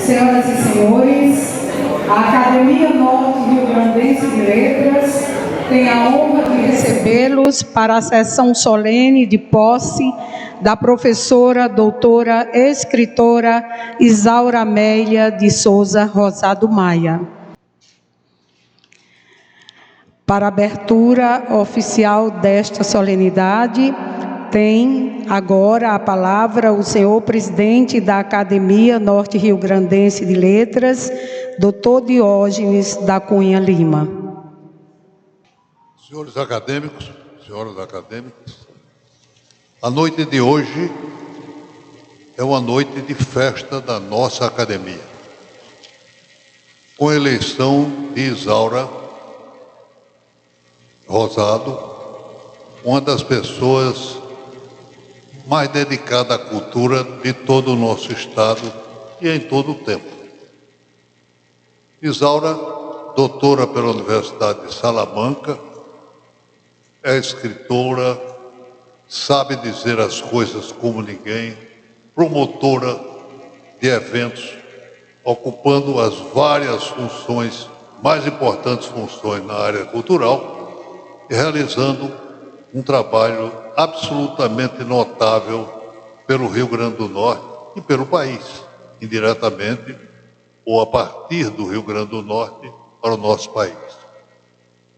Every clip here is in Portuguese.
Senhoras e senhores, a Academia Norte Rio-Grandense de Letras tem a honra de recebê-los para a sessão solene de posse da professora, doutora, escritora Isaura Amélia de Souza Rosado Maia. Para a abertura oficial desta solenidade, tem agora a palavra o senhor presidente da Academia Norte Rio-Grandense de Letras, doutor Diógenes da Cunha Lima. Senhores acadêmicos, senhoras acadêmicas, a noite de hoje é uma noite de festa da nossa academia, com a eleição de Isaura Rosado, uma das pessoas mais dedicada à cultura de todo o nosso estado e em todo o tempo. Isaura, doutora pela Universidade de Salamanca, é escritora, sabe dizer as coisas como ninguém, promotora de eventos, ocupando as várias funções, mais importantes funções na área cultural e realizando um trabalho absolutamente notável pelo Rio Grande do Norte e pelo país, indiretamente ou a partir do Rio Grande do Norte para o nosso país.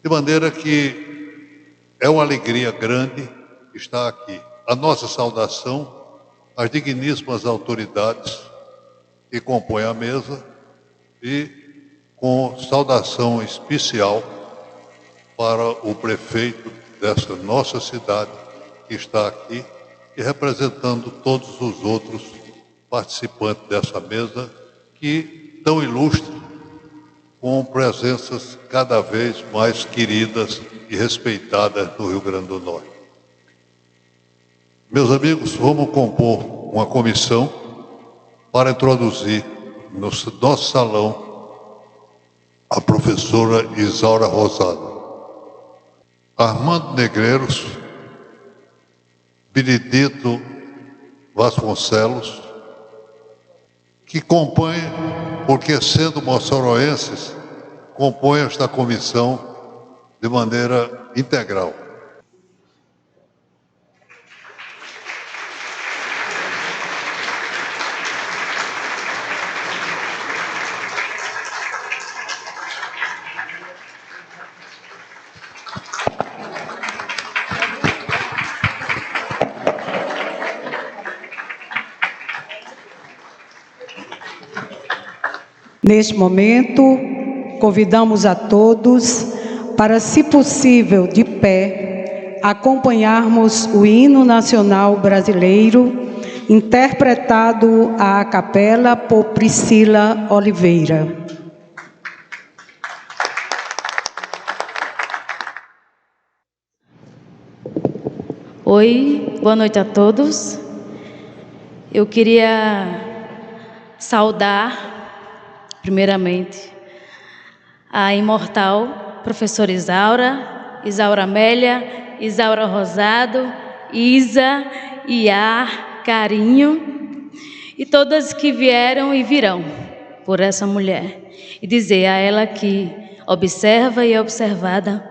De maneira que é uma alegria grande estar aqui. A nossa saudação às digníssimas autoridades que compõem a mesa e com saudação especial para o prefeito dessa nossa cidade que está aqui e representando todos os outros participantes dessa mesa que tão ilustre, com presenças cada vez mais queridas e respeitadas no Rio Grande do Norte. Meus amigos, vamos compor uma comissão para introduzir no nosso salão a professora Isaura Rosado. Armando Negreiros, Benedito Vasconcelos, que compõem, porque sendo moçoroenses, compõem esta comissão de maneira integral. Neste momento, convidamos a todos para, se possível, de pé, acompanharmos o hino nacional brasileiro, interpretado à capela por Priscila Oliveira. Oi, boa noite a todos. Eu queria saudar primeiramente a imortal professora Isaura, Isaura Amélia, Isaura Rosado, Isa, Iar, Carinho e todas que vieram e virão por essa mulher. E dizer a ela que observa e é observada,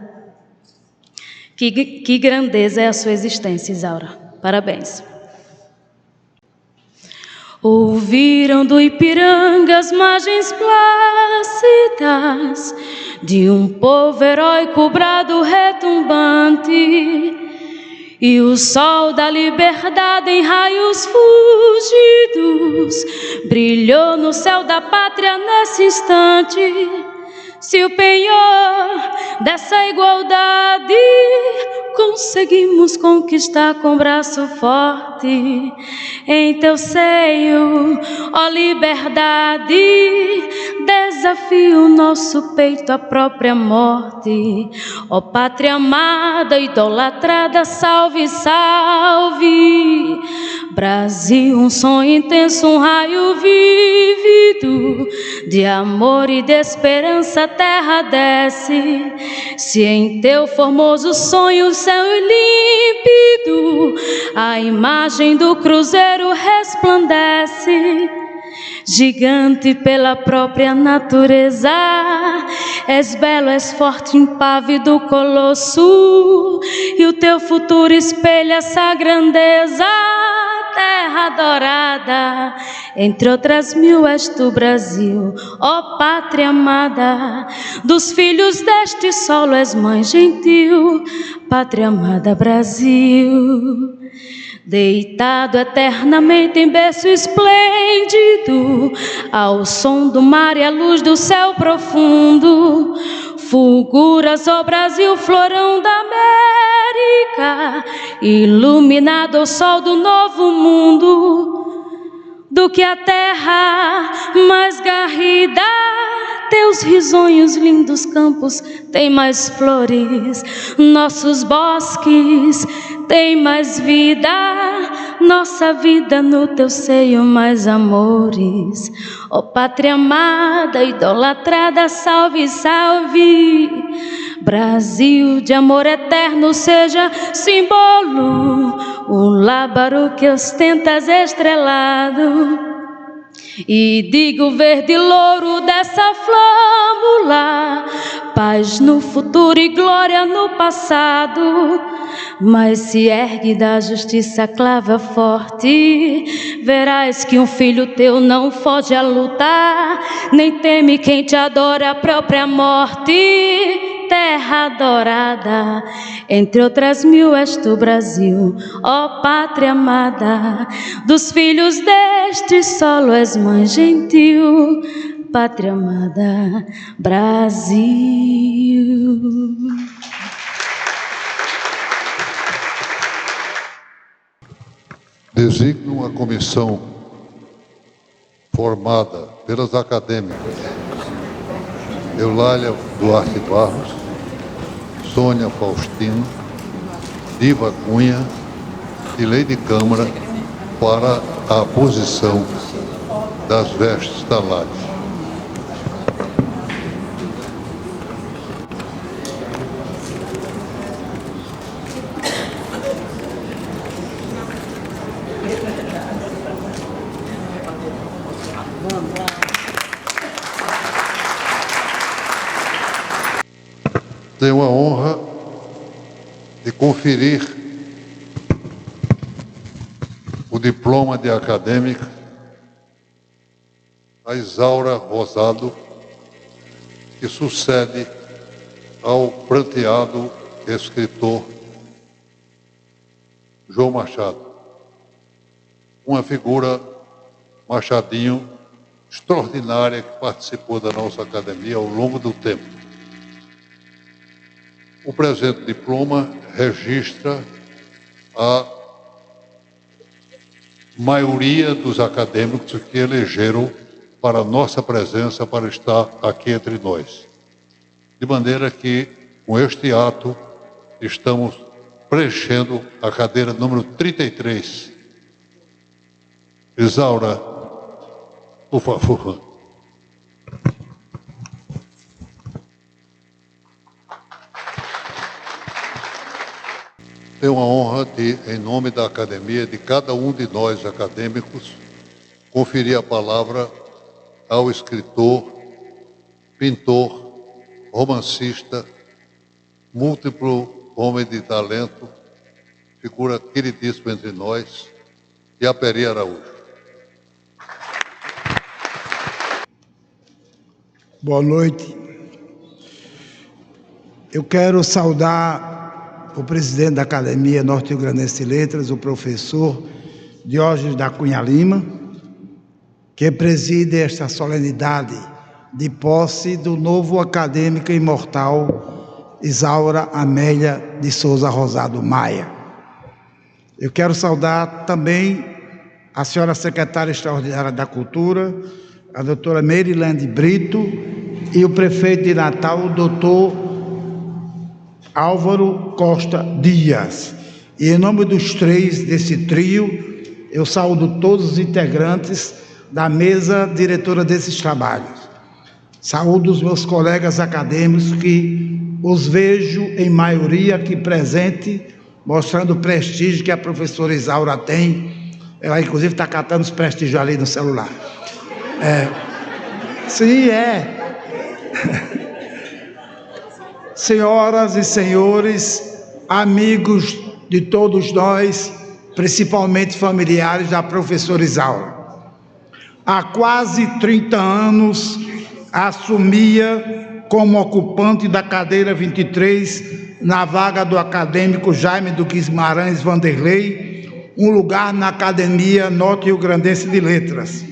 que grandeza é a sua existência, Isaura. Parabéns. Ouviram do Ipiranga as margens plácidas de um povo heróico brado retumbante, e o sol da liberdade em raios fugidos brilhou no céu da pátria nesse instante. Se o penhor dessa igualdade conseguimos conquistar com braço forte, em teu seio, ó liberdade, desafio o nosso peito à própria morte. Ó pátria amada, idolatrada, salve, salve. Brasil, um sonho intenso, um raio vívido de amor e de esperança, terra desce. Se em teu formoso sonho o céu límpido, a imagem do cruzeiro resplandece. gigante pela própria natureza. És belo, és forte, impávido colosso, e o teu futuro espelha essa grandeza. Terra dourada, entre outras mil és tu, Brasil, ó pátria amada. Dos filhos deste solo és mãe gentil, pátria amada Brasil. Deitado eternamente em berço esplêndido, ao som do mar e à luz do céu profundo, fulguras, ó Brasil, florão da América, iluminado ao sol do novo mundo. Do que a terra mais garrida, teus risonhos, lindos campos têm mais flores, nossos bosques têm mais vida, nossa vida no teu seio mais amores. Ó pátria amada, idolatrada, salve, salve. Brasil de amor eterno seja símbolo, o lábaro que ostentas estrelado. E digo verde louro dessa flâmula, paz no futuro e glória no passado. Mas se ergue da justiça clava forte, verás que um filho teu não foge a lutar, nem teme quem te adora a própria morte. Terra dourada, entre outras mil és tu, Brasil, ó pátria amada. Dos filhos deste solo és mãe gentil, pátria amada Brasil. Designo uma comissão formada pelas acadêmicas Eulália Duarte Barros, Sônia Faustino, Diva Cunha e Lei de Câmara para a aposição das vestes talares. Tenho a honra de conferir o diploma de acadêmica a Isaura Rosado, que sucede ao pranteado escritor João Machado. Uma figura, Machadinho, extraordinária que participou da nossa academia ao longo do tempo. O presente diploma registra a maioria dos acadêmicos que elegeram para a nossa presença, para estar aqui entre nós. De maneira que, com este ato, estamos preenchendo a cadeira número 33. Isaura, por favor. Tenho a honra de, em nome da academia, de cada um de nós acadêmicos, conferir a palavra ao escritor, pintor, romancista, múltiplo homem de talento, figura queridíssima entre nós, Iaperi Araújo. Boa noite. Eu quero saudar o presidente da Academia Norte-Rio-Grandense de Letras, o professor Diógenes da Cunha Lima, que preside esta solenidade de posse do novo acadêmico imortal Isaura Amélia de Souza Rosado Maia. Eu quero saudar também a senhora secretária extraordinária da Cultura, a doutora Merilande Brito, e o prefeito de Natal, o doutor Álvaro Costa Dias. E em nome dos três desse trio, eu saúdo todos os integrantes da mesa diretora desses trabalhos. Saúdo os meus colegas acadêmicos, que os vejo em maioria aqui presente, mostrando o prestígio que a professora Isaura tem. Ela inclusive está catando os prestígios ali no celular. Sim, é. Senhoras e senhores, amigos de todos nós, principalmente familiares da professora Isaura. Há quase 30 anos, assumia como ocupante da cadeira 23, na vaga do acadêmico Jaime do Guimarães Vanderlei, um lugar na Academia Norte-Rio-Grandense de Letras.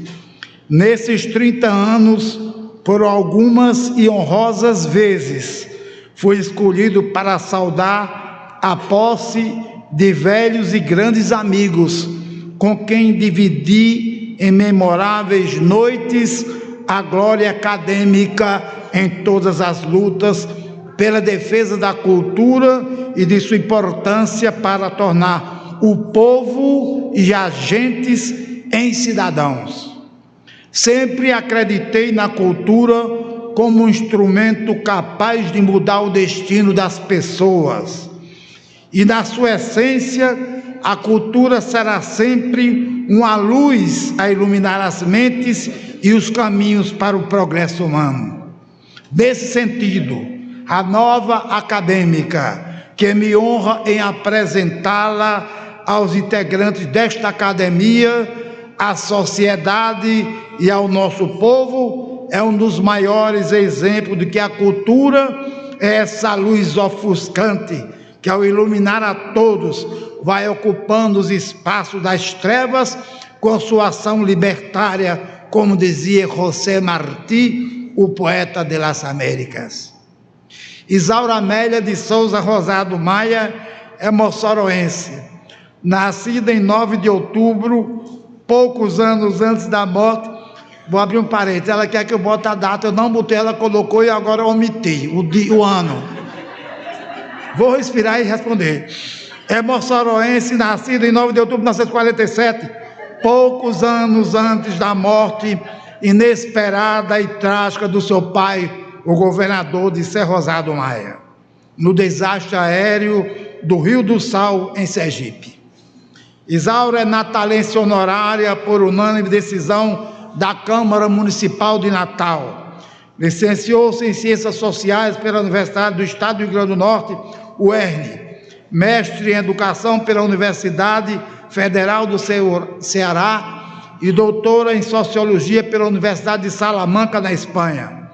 Nesses 30 anos, por algumas e honrosas vezes, fui escolhido para saudar a posse de velhos e grandes amigos, com quem dividi em memoráveis noites a glória acadêmica em todas as lutas pela defesa da cultura e de sua importância para tornar o povo e as gentes em cidadãos. Sempre acreditei na cultura como um instrumento capaz de mudar o destino das pessoas. E na sua essência, a cultura será sempre uma luz a iluminar as mentes e os caminhos para o progresso humano. Nesse sentido, a nova acadêmica, que me honra em apresentá-la aos integrantes desta academia, à sociedade e ao nosso povo, é um dos maiores exemplos de que a cultura é essa luz ofuscante que, ao iluminar a todos, vai ocupando os espaços das trevas com sua ação libertária, como dizia José Martí, o poeta de las Américas. Isaura Amélia de Souza Rosado Maia é moçoroense, nascida em 9 de outubro, poucos anos antes da morte. Vou abrir um parênteses, ela quer que eu bote a data, eu não botei, ela colocou e agora eu omiti o ano. Vou respirar e responder. É moçoroense, nascida em 9 de outubro de 1947, poucos anos antes da morte inesperada e trágica do seu pai, o governador de Serra Rosado Maia, no desastre aéreo do Rio do Sal, em Sergipe. Isaura é natalense honorária por unânime decisão da Câmara Municipal de Natal. Licenciou-se em Ciências Sociais pela Universidade do Estado do Rio Grande do Norte, UERN. Mestre em Educação pela Universidade Federal do Ceará e doutora em Sociologia pela Universidade de Salamanca, na Espanha.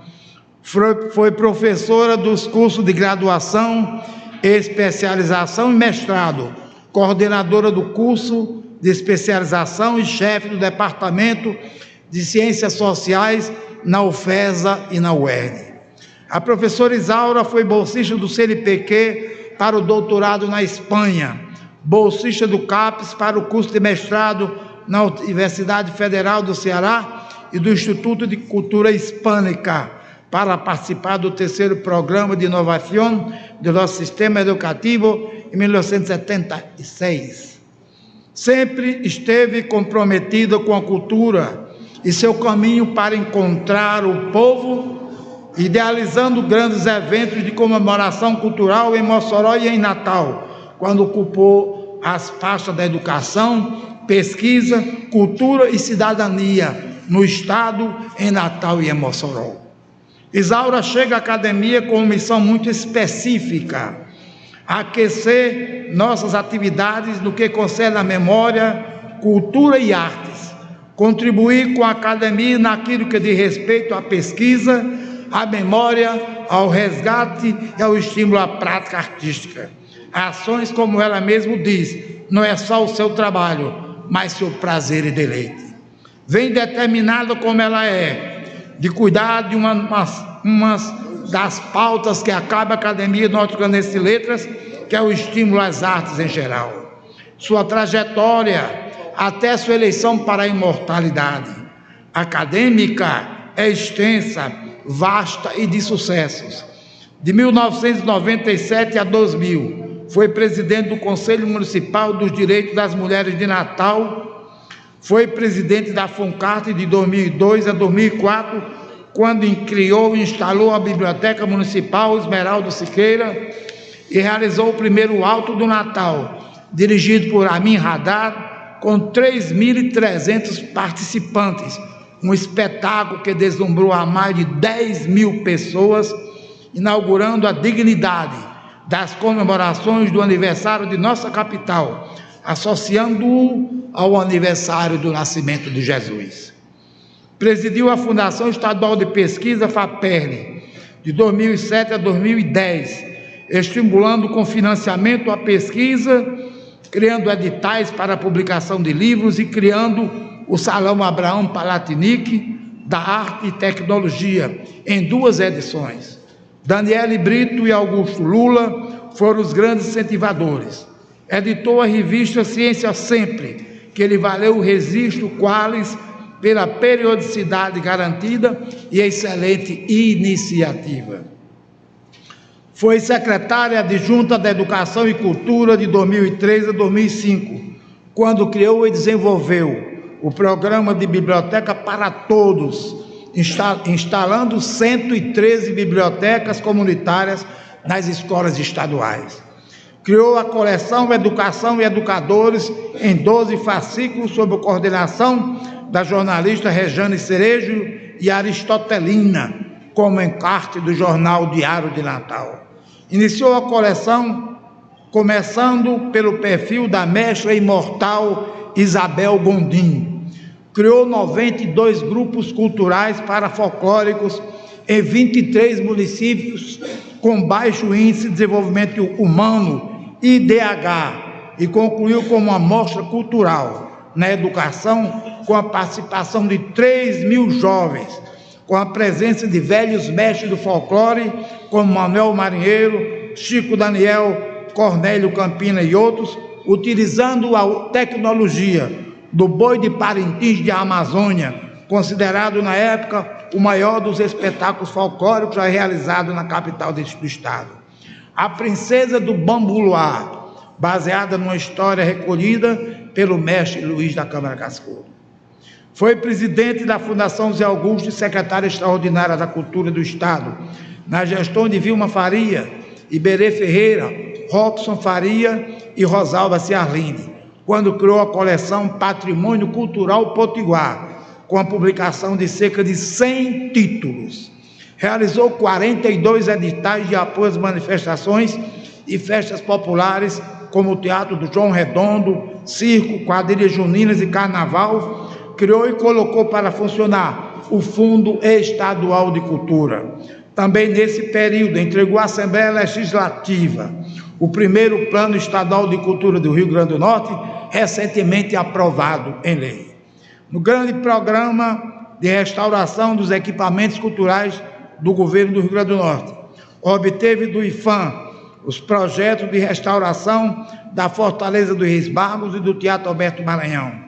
Foi professora dos cursos de graduação, especialização e mestrado, coordenadora do curso de especialização e chefe do Departamento de Ciências Sociais na UFESA e na UERN. A professora Isaura foi bolsista do CNPq para o doutorado na Espanha, bolsista do CAPES para o curso de mestrado na Universidade Federal do Ceará e do Instituto de Cultura Hispânica, para participar do 3º Programa de Inovação do nosso sistema educativo em 1976. Sempre esteve comprometida com a cultura e seu caminho para encontrar o povo, idealizando grandes eventos de comemoração cultural em Mossoró e em Natal, quando ocupou as pastas da educação, pesquisa, cultura e cidadania no Estado, em Natal e em Mossoró. Isaura chega à academia com uma missão muito específica: aquecer nossas atividades no que concerne a memória, cultura e artes, contribuir com a academia naquilo que diz respeito à pesquisa, à memória, ao resgate e ao estímulo à prática artística. Ações, como ela mesma diz, não é só o seu trabalho, mas seu prazer e deleite. Vem determinada como ela é, de cuidar de uma das pautas que acaba a Academia Norte-Grandense de Letras, que é o estímulo às artes em geral. Sua trajetória até sua eleição para a imortalidade acadêmica é extensa, vasta e de sucessos. De 1997 a 2000, foi presidente do Conselho Municipal dos Direitos das Mulheres de Natal, foi presidente da FUNCART de 2002 a 2004, quando criou e instalou a Biblioteca Municipal Esmeraldo Siqueira, e realizou o primeiro Alto do Natal, dirigido por Amin Haddad, com 3.300 participantes, um espetáculo que deslumbrou a mais de 10 mil pessoas, inaugurando a dignidade das comemorações do aniversário de nossa capital, associando-o ao aniversário do nascimento de Jesus. Presidiu a Fundação Estadual de Pesquisa FAPERN, de 2007 a 2010, estimulando com financiamento a pesquisa, criando editais para a publicação de livros e criando o Salão Abraão Palatinic da Arte e Tecnologia, em 2 edições. Daniele Brito e Augusto Lula foram os grandes incentivadores. Editou a revista Ciência Sempre, que lhe valeu o registro Qualis pela periodicidade garantida e excelente iniciativa. Foi secretária adjunta da Educação e Cultura de 2003 a 2005, quando criou e desenvolveu o programa de Biblioteca para Todos, instalando 113 bibliotecas comunitárias nas escolas estaduais. Criou a coleção Educação e Educadores em 12 fascículos sob a coordenação da jornalista Rejane Cerejo e Aristotelina, como encarte do jornal Diário de Natal. Iniciou a coleção começando pelo perfil da mestra imortal Isabel Gondim. Criou 92 grupos culturais parafolclóricos em 23 municípios com baixo índice de desenvolvimento humano, IDH, e concluiu com uma mostra cultural na educação com a participação de 3.000 jovens, com a presença de velhos mestres do folclore, como Manuel Marinheiro, Chico Daniel, Cornélio Campina e outros, utilizando a tecnologia do boi de Parintins de Amazônia, considerado na época o maior dos espetáculos folclóricos já realizado na capital do estado. A Princesa do Bambu-Luar, baseada numa história recolhida pelo mestre Luiz da Câmara Cascudo. Foi presidente da Fundação Zé Augusto e secretária extraordinária da Cultura do Estado, na gestão de Vilma Faria, Iberê Ferreira, Robson Faria e Rosalba Ciarline, quando criou a coleção Patrimônio Cultural Potiguar, com a publicação de cerca de 100 títulos. Realizou 42 editais de apoio às manifestações e festas populares, como o Teatro do João Redondo, circo, quadrilhas juninas e carnaval. Criou e colocou para funcionar o Fundo Estadual de Cultura. Também nesse período entregou à Assembleia Legislativa o primeiro Plano Estadual de Cultura do Rio Grande do Norte, recentemente aprovado em lei. No grande programa de restauração dos equipamentos culturais do governo do Rio Grande do Norte, obteve do IFAM os projetos de restauração da Fortaleza dos Reis Magos e do Teatro Alberto Maranhão.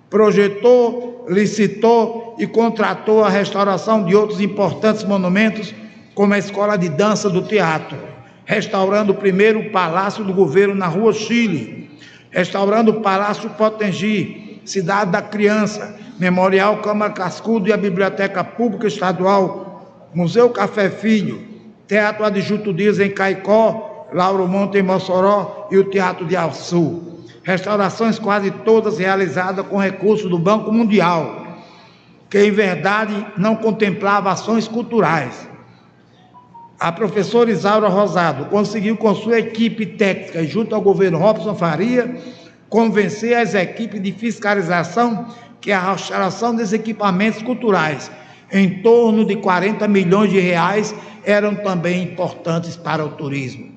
Projetou, licitou e contratou a restauração de outros importantes monumentos, como a Escola de Dança do Teatro, restaurando o primeiro Palácio do Governo na Rua Chile, restaurando o Palácio Potengi, Cidade da Criança, Memorial Câmara Cascudo e a Biblioteca Pública Estadual, Museu Café Filho, Teatro Adjunto Dias em Caicó, Lauro Monte em Mossoró e o Teatro de Açu. Restaurações quase todas realizadas com recursos do Banco Mundial, que em verdade não contemplava ações culturais. A professora Isaura Rosado conseguiu, com sua equipe técnica e junto ao governo Robson Faria, convencer as equipes de fiscalização que a restauração dos equipamentos culturais, em torno de 40 milhões de reais, eram também importantes para o turismo.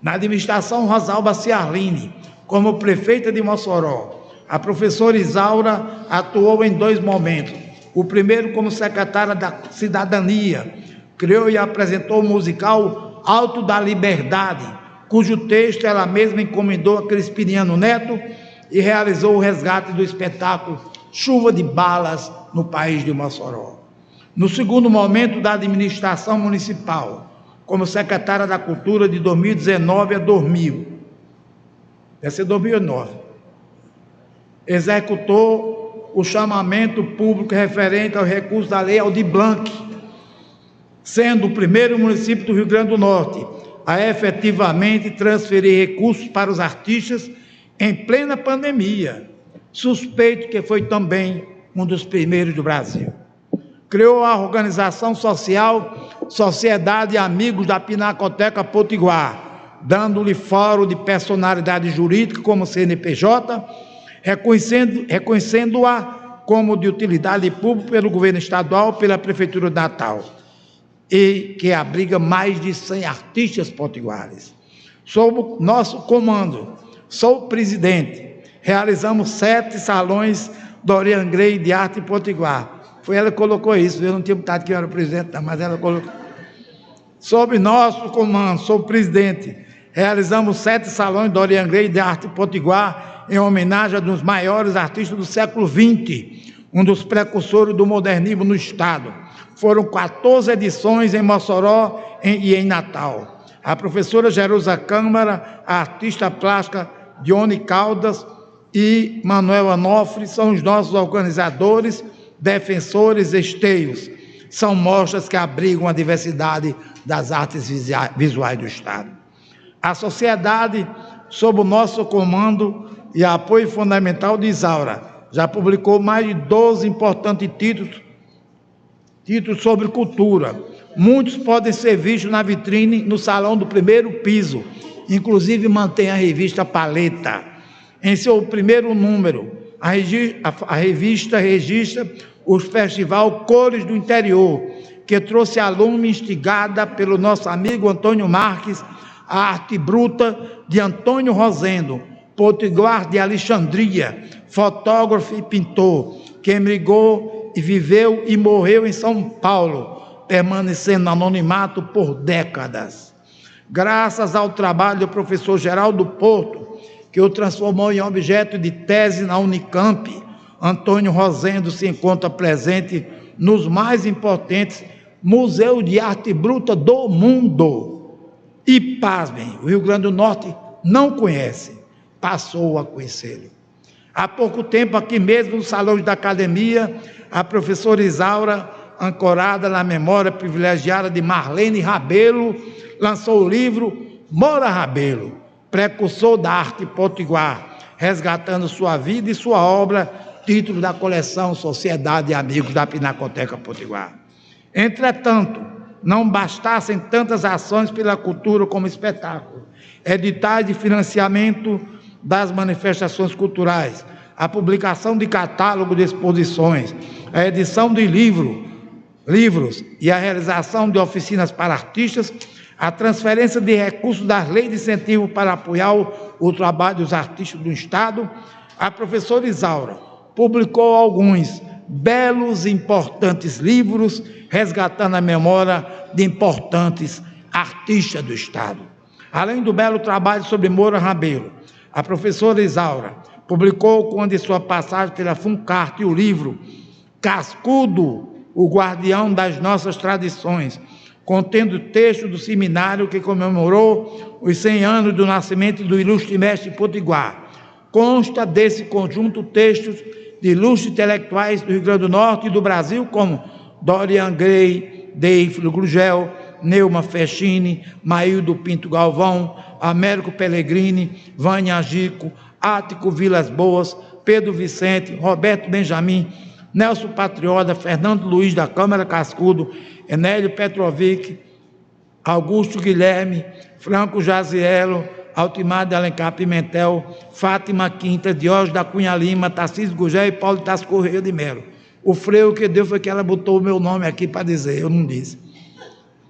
Na administração Rosalba Ciarline, como prefeita de Mossoró, a professora Isaura atuou em 2 momentos. O primeiro como secretária da Cidadania, criou e apresentou o musical Alto da Liberdade, cujo texto ela mesma encomendou a Crispiniano Neto e realizou o resgate do espetáculo Chuva de Balas no país de Mossoró. No segundo momento da administração municipal, como secretária da Cultura de 2019 a 2000, deve ser 2009, executou o chamamento público referente ao recurso da Lei Aldir Blanc, sendo o primeiro município do Rio Grande do Norte a efetivamente transferir recursos para os artistas em plena pandemia. Suspeito que foi também um dos primeiros do Brasil. Criou a organização social Sociedade Amigos da Pinacoteca Potiguar, dando-lhe fórum de personalidade jurídica como CNPJ, reconhecendo-a como de utilidade pública pelo governo estadual, pela Prefeitura de Natal, e que abriga mais de 100 artistas potiguares. Sob o nosso comando, sou o presidente, realizamos 7 salões Dorian Gray de arte potiguar. Foi ela que colocou isso, eu não tinha botado que eu era o presidente, mas ela colocou. Sob nosso comando, sou o presidente, realizamos 7 salões Dorian Gray de arte potiguar em homenagem a um dos maiores artistas do século XX, um dos precursores do modernismo no estado. Foram 14 edições em Mossoró e em Natal. A professora Jerusa Câmara, a artista plástica Dione Caldas e Manuel Anofre são os nossos organizadores, defensores, esteios. São mostras que abrigam a diversidade das artes visuais do estado. A sociedade, sob o nosso comando e apoio fundamental de Isaura, já publicou mais de 12 importantes títulos sobre cultura. Muitos podem ser vistos na vitrine no salão do primeiro piso, inclusive mantém a revista Paleta. Em seu primeiro número, a revista registra o Festival Cores do Interior, que trouxe à lume, instigada pelo nosso amigo Antônio Marques, a arte bruta de Antônio Rosendo, potiguar de Alexandria, fotógrafo e pintor, que emigrou e viveu e morreu em São Paulo, permanecendo no anonimato por décadas. Graças ao trabalho do professor Geraldo Porto, que o transformou em objeto de tese na Unicamp, Antônio Rosendo se encontra presente nos mais importantes museus de arte bruta do mundo. E, pasmem, o Rio Grande do Norte não conhece, passou a conhecê-lo. Há pouco tempo, aqui mesmo no salão da academia, a professora Isaura, ancorada na memória privilegiada de Marlene Rabelo, lançou o livro Moura Rabelo, precursor da arte potiguar, resgatando sua vida e sua obra, título da coleção Sociedade Amigos da Pinacoteca Potiguar. Entretanto, não bastassem tantas ações pela cultura como espetáculo, editais de financiamento das manifestações culturais, a publicação de catálogo de exposições, a edição de livros e a realização de oficinas para artistas, a transferência de recursos das leis de incentivo para apoiar o trabalho dos artistas do Estado. A professora Isaura publicou alguns belos e importantes livros, resgatando a memória de importantes artistas do Estado. Além do belo trabalho sobre Moura Rabelo, a professora Isaura publicou, quando sua passagem pela FUNCART, o livro Cascudo, o Guardião das Nossas Tradições, contendo texto do seminário que comemorou os 100 anos do nascimento do ilustre mestre potiguar. Consta desse conjunto textos de ilustres intelectuais do Rio Grande do Norte e do Brasil, como Dorian Gray, Deífilo Gurgel, Neuma Fechini, Maildo Pinto Galvão, Américo Pellegrini, Vânia Agico, Ático Vilas Boas, Pedro Vicente, Roberto Benjamin, Nelson Patriota, Fernando Luiz da Câmara Cascudo, Enélio Petrovic, Augusto Guilherme, Franco Jazielo, Altimar de Alencar Pimentel, Fátima Quinta, Diógenes da Cunha Lima, Tarcísio Gugel e Paulo Tasso Correia de Melo. O freio que deu foi que ela botou o meu nome aqui para dizer, eu não disse.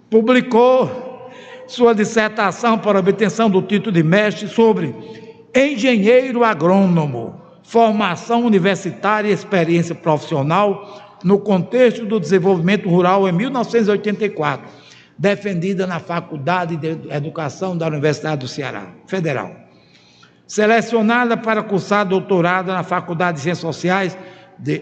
Publicou sua dissertação para obtenção do título de mestre sobre engenheiro agrônomo, formação universitária e experiência profissional no contexto do desenvolvimento rural em 1984, defendida na Faculdade de Educação da Universidade do Ceará, Federal. Selecionada para cursar doutorado na Faculdade de Ciências Sociais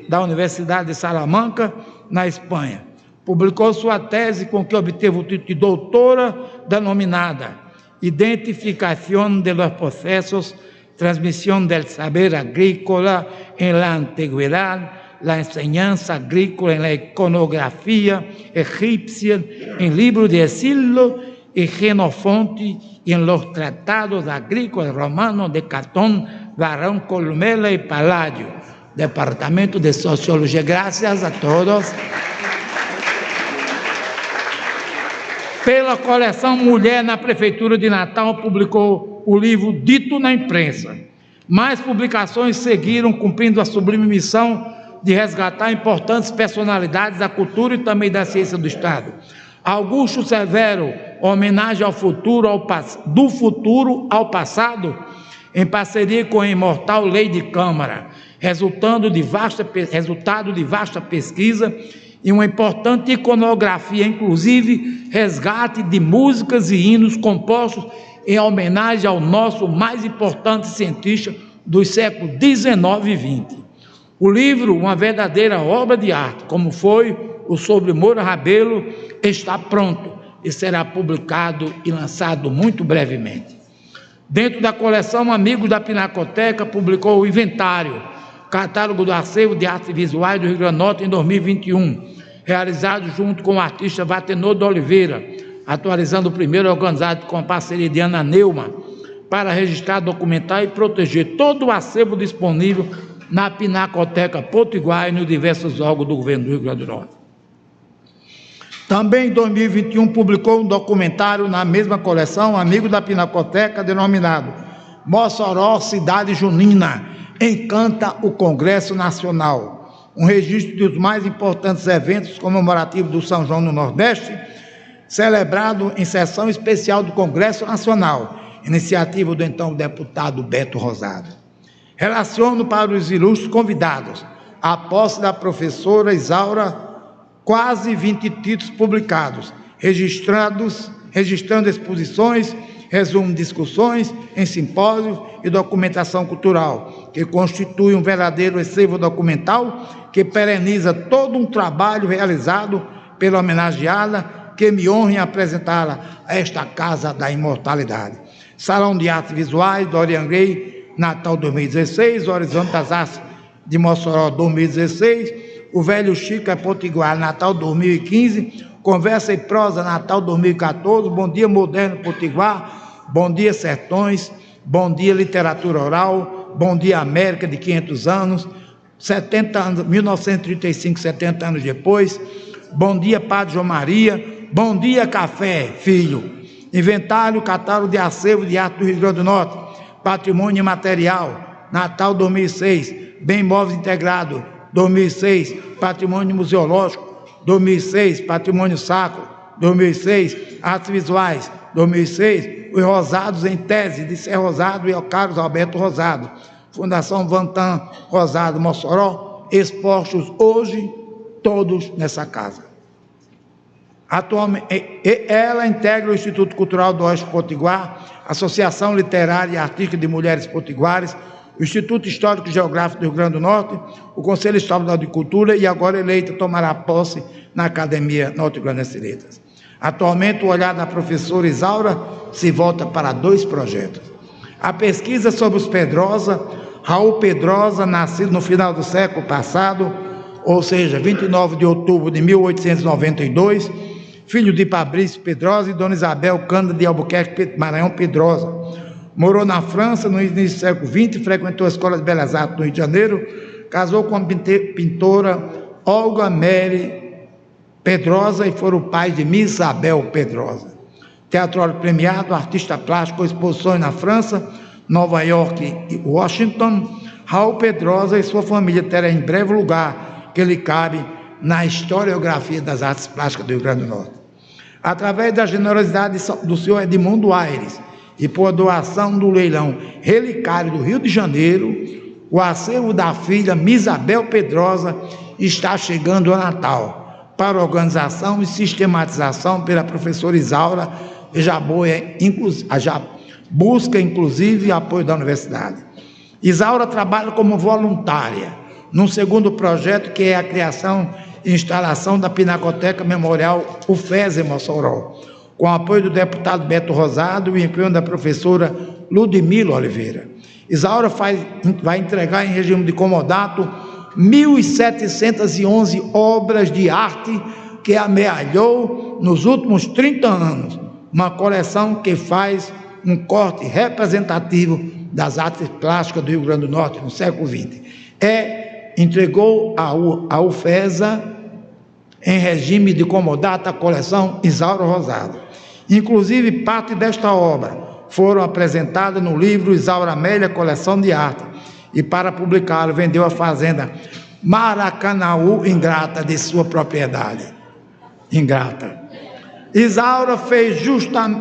da Universidade de Salamanca, na Espanha. Publicou sua tese com que obteve o título de doutora, denominada Identificación de los procesos, transmisión del saber agrícola en la antigüedad, la enseñanza agrícola en la iconografía egipcia, en libros de Escilo y Genofonte y en los tratados agrícolas romanos de Catón, Varón, Columela y Palladio. Departamento de Sociologia. Graças a todos. Pela coleção Mulher na Prefeitura de Natal, publicou o livro Dito na Imprensa. Mais publicações seguiram, cumprindo a sublime missão de resgatar importantes personalidades da cultura e também da ciência do Estado. Augusto Severo, homenagem ao futuro, do futuro ao passado, em parceria com a imortal Lei de Câmara, resultado de vasta pesquisa e uma importante iconografia, inclusive resgate de músicas e hinos compostos em homenagem ao nosso mais importante cientista dos séculos XIX e XX. O livro, uma verdadeira obra de arte, como foi o sobre Moura Rabelo, está pronto e será publicado e lançado muito brevemente. Dentro da coleção Amigos da Pinacoteca, publicou o Inventário, catálogo do acervo de artes visuais do Rio Grande do Norte em 2021, realizado junto com o artista Vatenor de Oliveira, atualizando o primeiro, organizado com a parceria de Ana Neumann, para registrar, documentar e proteger todo o acervo disponível na Pinacoteca Potiguar e nos diversos órgãos do governo do Rio Grande do Norte. Também em 2021 publicou um documentário na mesma coleção, Amigo da Pinacoteca, denominado Mossoró, Cidade Junina, encanta o Congresso Nacional, um registro dos mais importantes eventos comemorativos do São João no Nordeste, celebrado em sessão especial do Congresso Nacional, iniciativa do então deputado Beto Rosado. Relaciono para os ilustres convidados a posse da professora Isaura, quase 20 títulos publicados, registrando exposições, resumo de discussões em simpósios e documentação cultural, que constitui um verdadeiro acervo documental que pereniza todo um trabalho realizado pela homenageada, que me honra em apresentá-la a esta Casa da Imortalidade. Salão de Artes Visuais, Dorian Gray, Natal 2016, Horizonte das Artes de Mossoró 2016, o Velho Chico é Potiguar, Natal 2015, Conversa e Prosa, Natal 2014, Bom Dia Moderno Potiguar, Bom Dia Sertões, Bom Dia Literatura Oral, Bom Dia América de 500 anos, 70 anos, 1935, 70 anos depois, Bom Dia Padre João Maria, Bom Dia Café, Filho, Inventário, Catálogo de Acervo de Arte do Rio Grande do Norte, Patrimônio Imaterial, Natal 2006, Bem Móveis Integrado, 2006, Patrimônio Museológico, 2006, Patrimônio Sacro, 2006, Artes Visuais, 2006, os Rosados em Tese, de Ser Rosado e Carlos Alberto Rosado, Fundação Vantan Rosado Mossoró, expostos hoje, todos nessa casa. Atualmente, ela integra o Instituto Cultural do Oeste Potiguar, Associação Literária e Artística de Mulheres Potiguares, o Instituto Histórico e Geográfico do Rio Grande do Norte, o Conselho Estadual de Cultura e agora eleita tomará posse na Academia Norte-Grandense de Letras. Atualmente, o olhar da professora Isaura se volta para 2 projetos. A pesquisa sobre os Pedrosa, Raul Pedrosa, nascido no final do século passado, ou seja, 29 de outubro de 1892, filho de Fabrício Pedrosa e Dona Isabel Cândida de Albuquerque Maranhão Pedrosa. Morou na França no início do século XX, frequentou a Escola de Belas Artes no Rio de Janeiro, casou com a pintora Olga Mary Pedrosa e foram pais de Miss Isabel Pedrosa. Teatrólogo premiado, artista plástico, com exposições na França, Nova York e Washington, Raul Pedrosa e sua família terão em breve lugar que lhe cabe na historiografia das artes plásticas do Rio Grande do Norte. Através da generosidade do senhor Edmundo Aires e por doação do leilão Relicário do Rio de Janeiro, o acervo da filha Misabel Pedrosa está chegando a Natal, para organização e sistematização pela professora Isaura, e já busca inclusive apoio da universidade. Isaura trabalha como voluntária num segundo projeto, que é a criação e instalação da Pinacoteca Memorial UFES em Mossoró, com apoio do deputado Beto Rosado e empenho da professora Ludmila Oliveira. Isaura vai entregar em regime de comodato 1.711 obras de arte que amealhou nos últimos 30 anos, uma coleção que faz um corte representativo das artes plásticas do Rio Grande do Norte no século XX. É entregou à UFESA, em regime de comodato, a coleção Isaura Rosado. Inclusive, parte desta obra foram apresentadas no livro Isaura Amélia, Coleção de Arte, e para publicá-lo vendeu a fazenda Maracanaú Ingrata, de sua propriedade. Ingrata. Isaura fez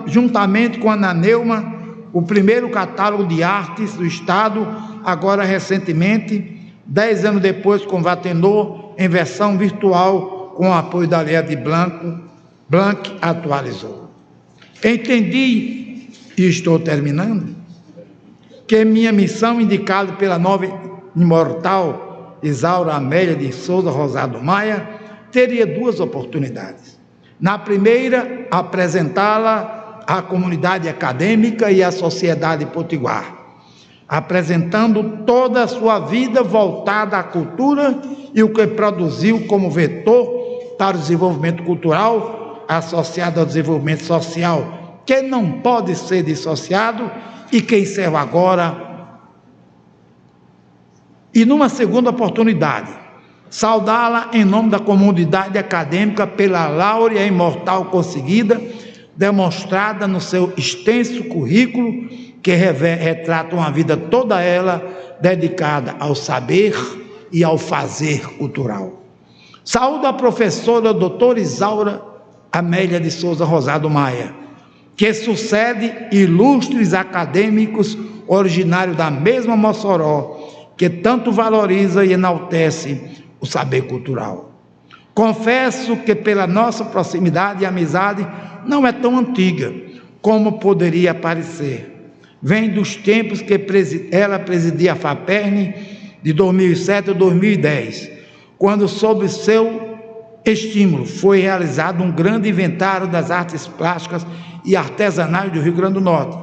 juntamente com Ana Neuma o primeiro catálogo de artes do Estado, agora recentemente, 10 anos depois, concatenou em versão virtual com o apoio da Lei de Blanc, atualizou. Entendi, e estou terminando, que minha missão, indicada pela nova imortal Isaura Amélia de Souza Rosado Maia, teria duas oportunidades. Na primeira, apresentá-la à comunidade acadêmica e à sociedade potiguar, apresentando toda a sua vida voltada à cultura e o que produziu como vetor para o desenvolvimento cultural associado ao desenvolvimento social, que não pode ser dissociado e que encerro agora. E numa segunda oportunidade, saudá-la em nome da comunidade acadêmica pela láurea imortal conseguida, demonstrada no seu extenso currículo, que retrata uma vida toda ela dedicada ao saber e ao fazer cultural. Saúdo a professora doutora Isaura Amélia de Souza Rosado Maia, que sucede ilustres acadêmicos originários da mesma Mossoró, que tanto valoriza e enaltece o saber cultural. Confesso que pela nossa proximidade e amizade não é tão antiga como poderia parecer. Vem dos tempos que ela presidia a FAPERN de 2007 a 2010, quando sob seu estímulo foi realizado um grande inventário das artes plásticas e artesanais do Rio Grande do Norte,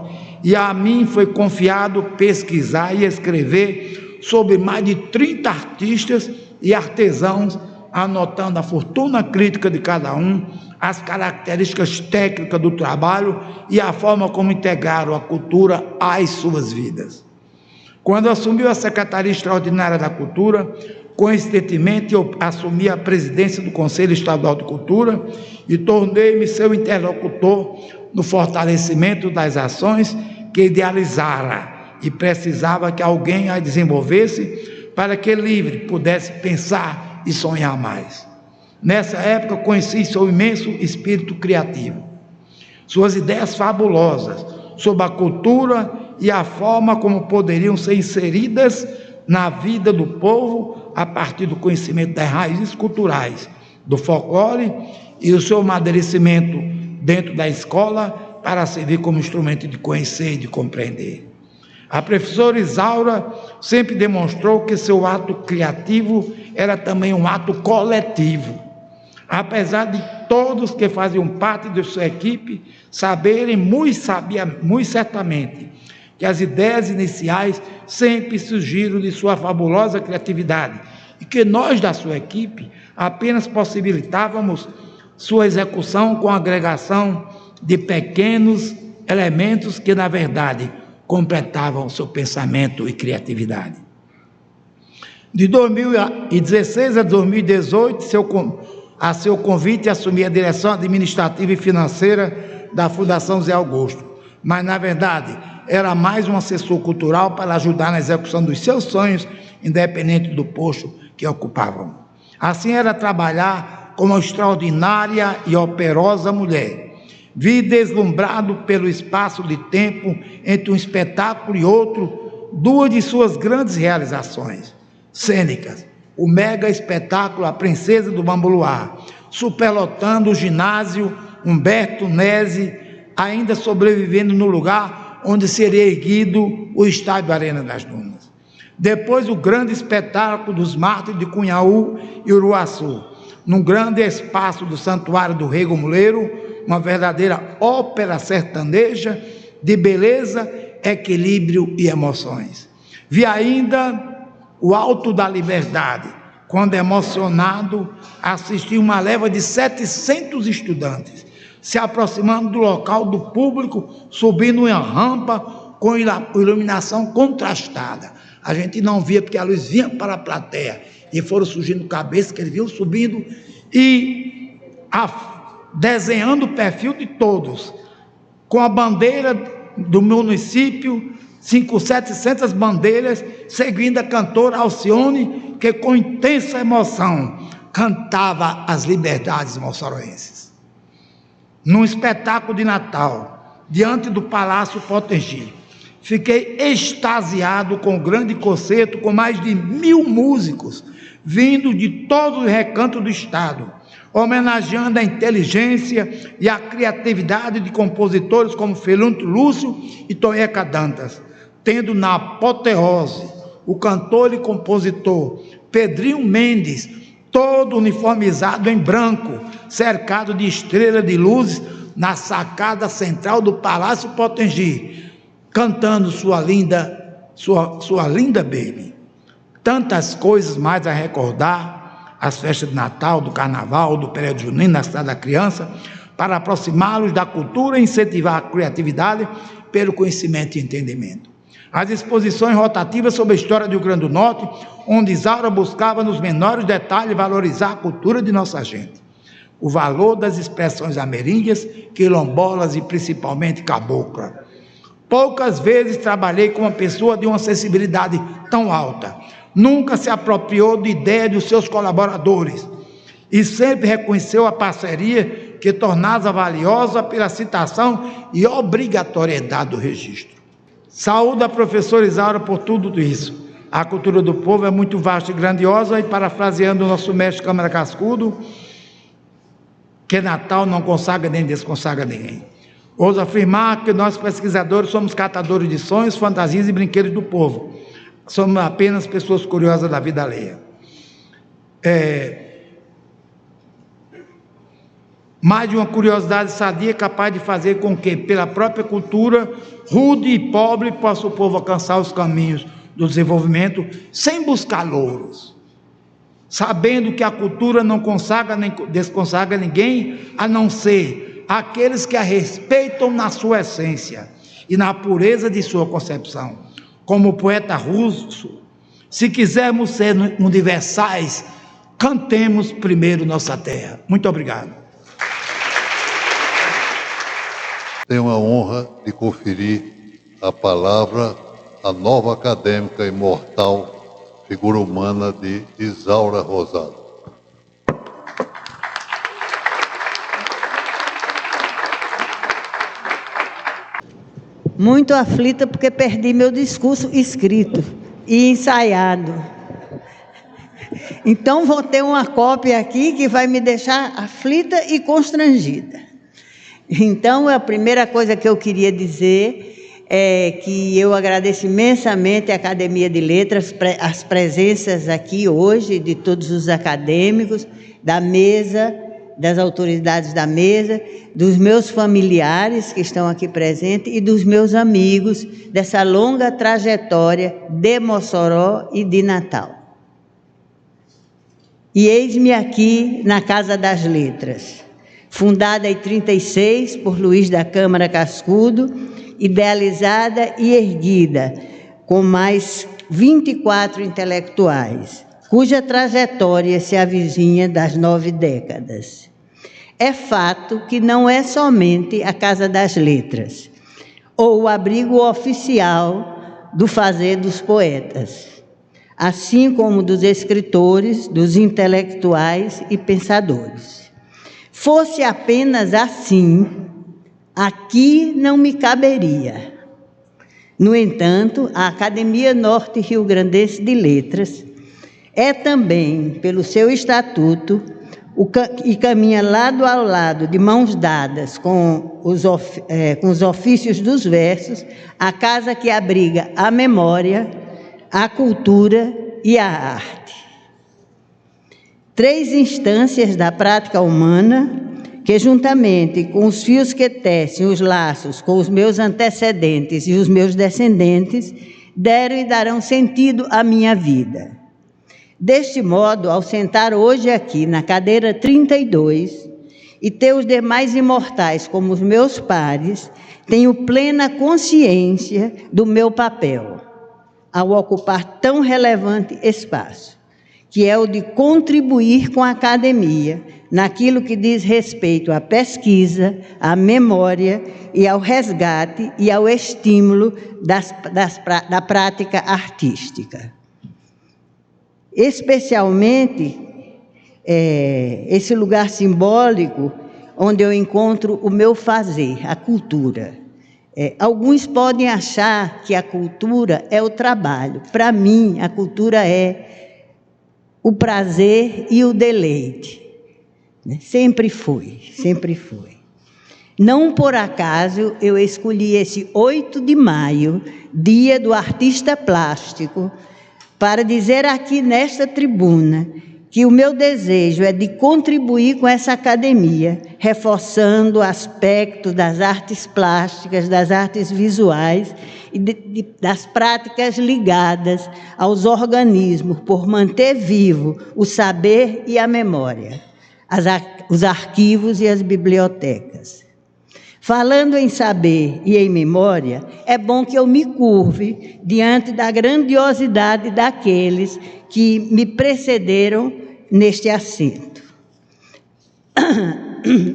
e a mim foi confiado pesquisar e escrever sobre mais de 30 artistas e artesãos, anotando a fortuna crítica de cada um, as características técnicas do trabalho e a forma como integraram a cultura às suas vidas. Quando assumiu a Secretaria Extraordinária da Cultura, coincidentemente eu assumi a presidência do Conselho Estadual de Cultura e tornei-me seu interlocutor no fortalecimento das ações que idealizara e precisava que alguém a desenvolvesse para que livre pudesse pensar e sonhar mais. Nessa época conheci seu imenso espírito criativo, suas ideias fabulosas sobre a cultura e a forma como poderiam ser inseridas na vida do povo a partir do conhecimento das raízes culturais, do folclore e o seu amadurecimento dentro da escola para servir como instrumento de conhecer e de compreender. A professora Isaura sempre demonstrou que seu ato criativo era também um ato coletivo. Apesar de todos que faziam parte de sua equipe saberem muito certamente que as ideias iniciais sempre surgiram de sua fabulosa criatividade e que nós da sua equipe apenas possibilitávamos sua execução com a agregação de pequenos elementos que, na verdade, completavam seu pensamento e criatividade. De 2016 a 2018, a seu convite, assumi a direção administrativa e financeira da Fundação Zé Augusto, mas, na verdade, era mais um assessor cultural para ajudar na execução dos seus sonhos, independente do posto que ocupavam. Assim era trabalhar como uma extraordinária e operosa mulher. Vi deslumbrado pelo espaço de tempo entre um espetáculo e outro, duas de suas grandes realizações cênicas: o mega espetáculo A Princesa do Bambuluá, superlotando o ginásio Humberto Nese, ainda sobrevivendo no lugar onde seria erguido o estádio Arena das Dunas. Depois o grande espetáculo dos Mártires de Cunhaú e Uruaçu, num grande espaço do Santuário do Rei Gomuleiro, uma verdadeira ópera sertaneja de beleza, equilíbrio e emoções. Vi ainda o Alto da Liberdade, quando emocionado assisti uma leva de 700 estudantes se aproximando do local do público, subindo uma rampa com iluminação contrastada. A gente não via porque a luz vinha para a plateia e foram surgindo cabeças que ele viu subindo e desenhando o perfil de todos, com a bandeira do município, 700 bandeiras, seguindo a cantora Alcione, que com intensa emoção cantava as liberdades moçoroenses. Num espetáculo de Natal, diante do Palácio Potengi, fiquei extasiado com o grande concerto, com mais de 1000 músicos, vindo de todos os recantos do estado, homenageando a inteligência e a criatividade de compositores como Felunto Lúcio e Toeca Dantas, tendo na apoteose o cantor e compositor Pedrinho Mendes, todo uniformizado em branco, cercado de estrelas de luzes, na sacada central do Palácio Potengi, cantando sua linda baby. Tantas coisas mais a recordar, as festas de Natal, do Carnaval, do período junino, na cidade da criança, para aproximá-los da cultura e incentivar a criatividade pelo conhecimento e entendimento. As exposições rotativas sobre a história do Rio Grande do Norte, onde Isaura buscava nos menores detalhes valorizar a cultura de nossa gente. O valor das expressões ameríndias, quilombolas e principalmente cabocla. Poucas vezes trabalhei com uma pessoa de uma sensibilidade tão alta. Nunca se apropriou de ideia dos seus colaboradores e sempre reconheceu a parceria que tornava valiosa pela citação e obrigatoriedade do registro. Saúdo a professora Isaura por tudo isso. A cultura do povo é muito vasta e grandiosa, e parafraseando o nosso mestre Câmara Cascudo, que Natal não consagra nem desconsagra ninguém. Ouso afirmar que nós pesquisadores somos catadores de sonhos, fantasias e brinquedos do povo. Somos apenas pessoas curiosas da vida alheia. Mais de uma curiosidade sadia capaz de fazer com que, pela própria cultura, rude e pobre, possa o povo alcançar os caminhos do desenvolvimento sem buscar louros, sabendo que a cultura não consagra nem desconsagra ninguém, a não ser aqueles que a respeitam na sua essência e na pureza de sua concepção. Como o poeta russo, se quisermos ser universais, cantemos primeiro nossa terra. Muito obrigado. Tenho a honra de conferir a palavra à nova acadêmica imortal, figura humana de Isaura Rosado. Muito aflita porque perdi meu discurso escrito e ensaiado. Então vou ter uma cópia aqui que vai me deixar aflita e constrangida. Então, a primeira coisa que eu queria dizer é que eu agradeço imensamente à Academia de Letras, as presenças aqui hoje de todos os acadêmicos, da mesa, das autoridades da mesa, dos meus familiares que estão aqui presentes e dos meus amigos dessa longa trajetória de Mossoró e de Natal. E eis-me aqui na Casa das Letras, fundada em 1936 por Luiz da Câmara Cascudo, idealizada e erguida com mais 24 intelectuais, cuja trajetória se avizinha das 9 décadas. É fato que não é somente a Casa das Letras, ou o abrigo oficial do fazer dos poetas, assim como dos escritores, dos intelectuais e pensadores. Fosse apenas assim, aqui não me caberia. No entanto, a Academia Norte Rio-Grandense de Letras é também, pelo seu estatuto, e caminha lado a lado, de mãos dadas com os ofícios dos versos, a casa que abriga a memória, a cultura e a arte. 3 instâncias da prática humana que, juntamente com os fios que tecem os laços com os meus antecedentes e os meus descendentes, deram e darão sentido à minha vida. Deste modo, ao sentar hoje aqui na cadeira 32 e ter os demais imortais como os meus pares, tenho plena consciência do meu papel ao ocupar tão relevante espaço, que é o de contribuir com a academia naquilo que diz respeito à pesquisa, à memória e ao resgate e ao estímulo da prática artística. Especialmente, esse lugar simbólico onde eu encontro o meu fazer, a cultura. Alguns podem achar que a cultura é o trabalho. Para mim, a cultura é o prazer e o deleite. Sempre foi, sempre foi. Não por acaso eu escolhi esse 8 de maio, dia do artista plástico, para dizer aqui nesta tribuna que o meu desejo é de contribuir com essa academia, reforçando aspectos das artes plásticas, das artes visuais e das práticas ligadas aos organismos, por manter vivo o saber e a memória, os arquivos e as bibliotecas. Falando em saber e em memória, é bom que eu me curve diante da grandiosidade daqueles que me precederam neste assento.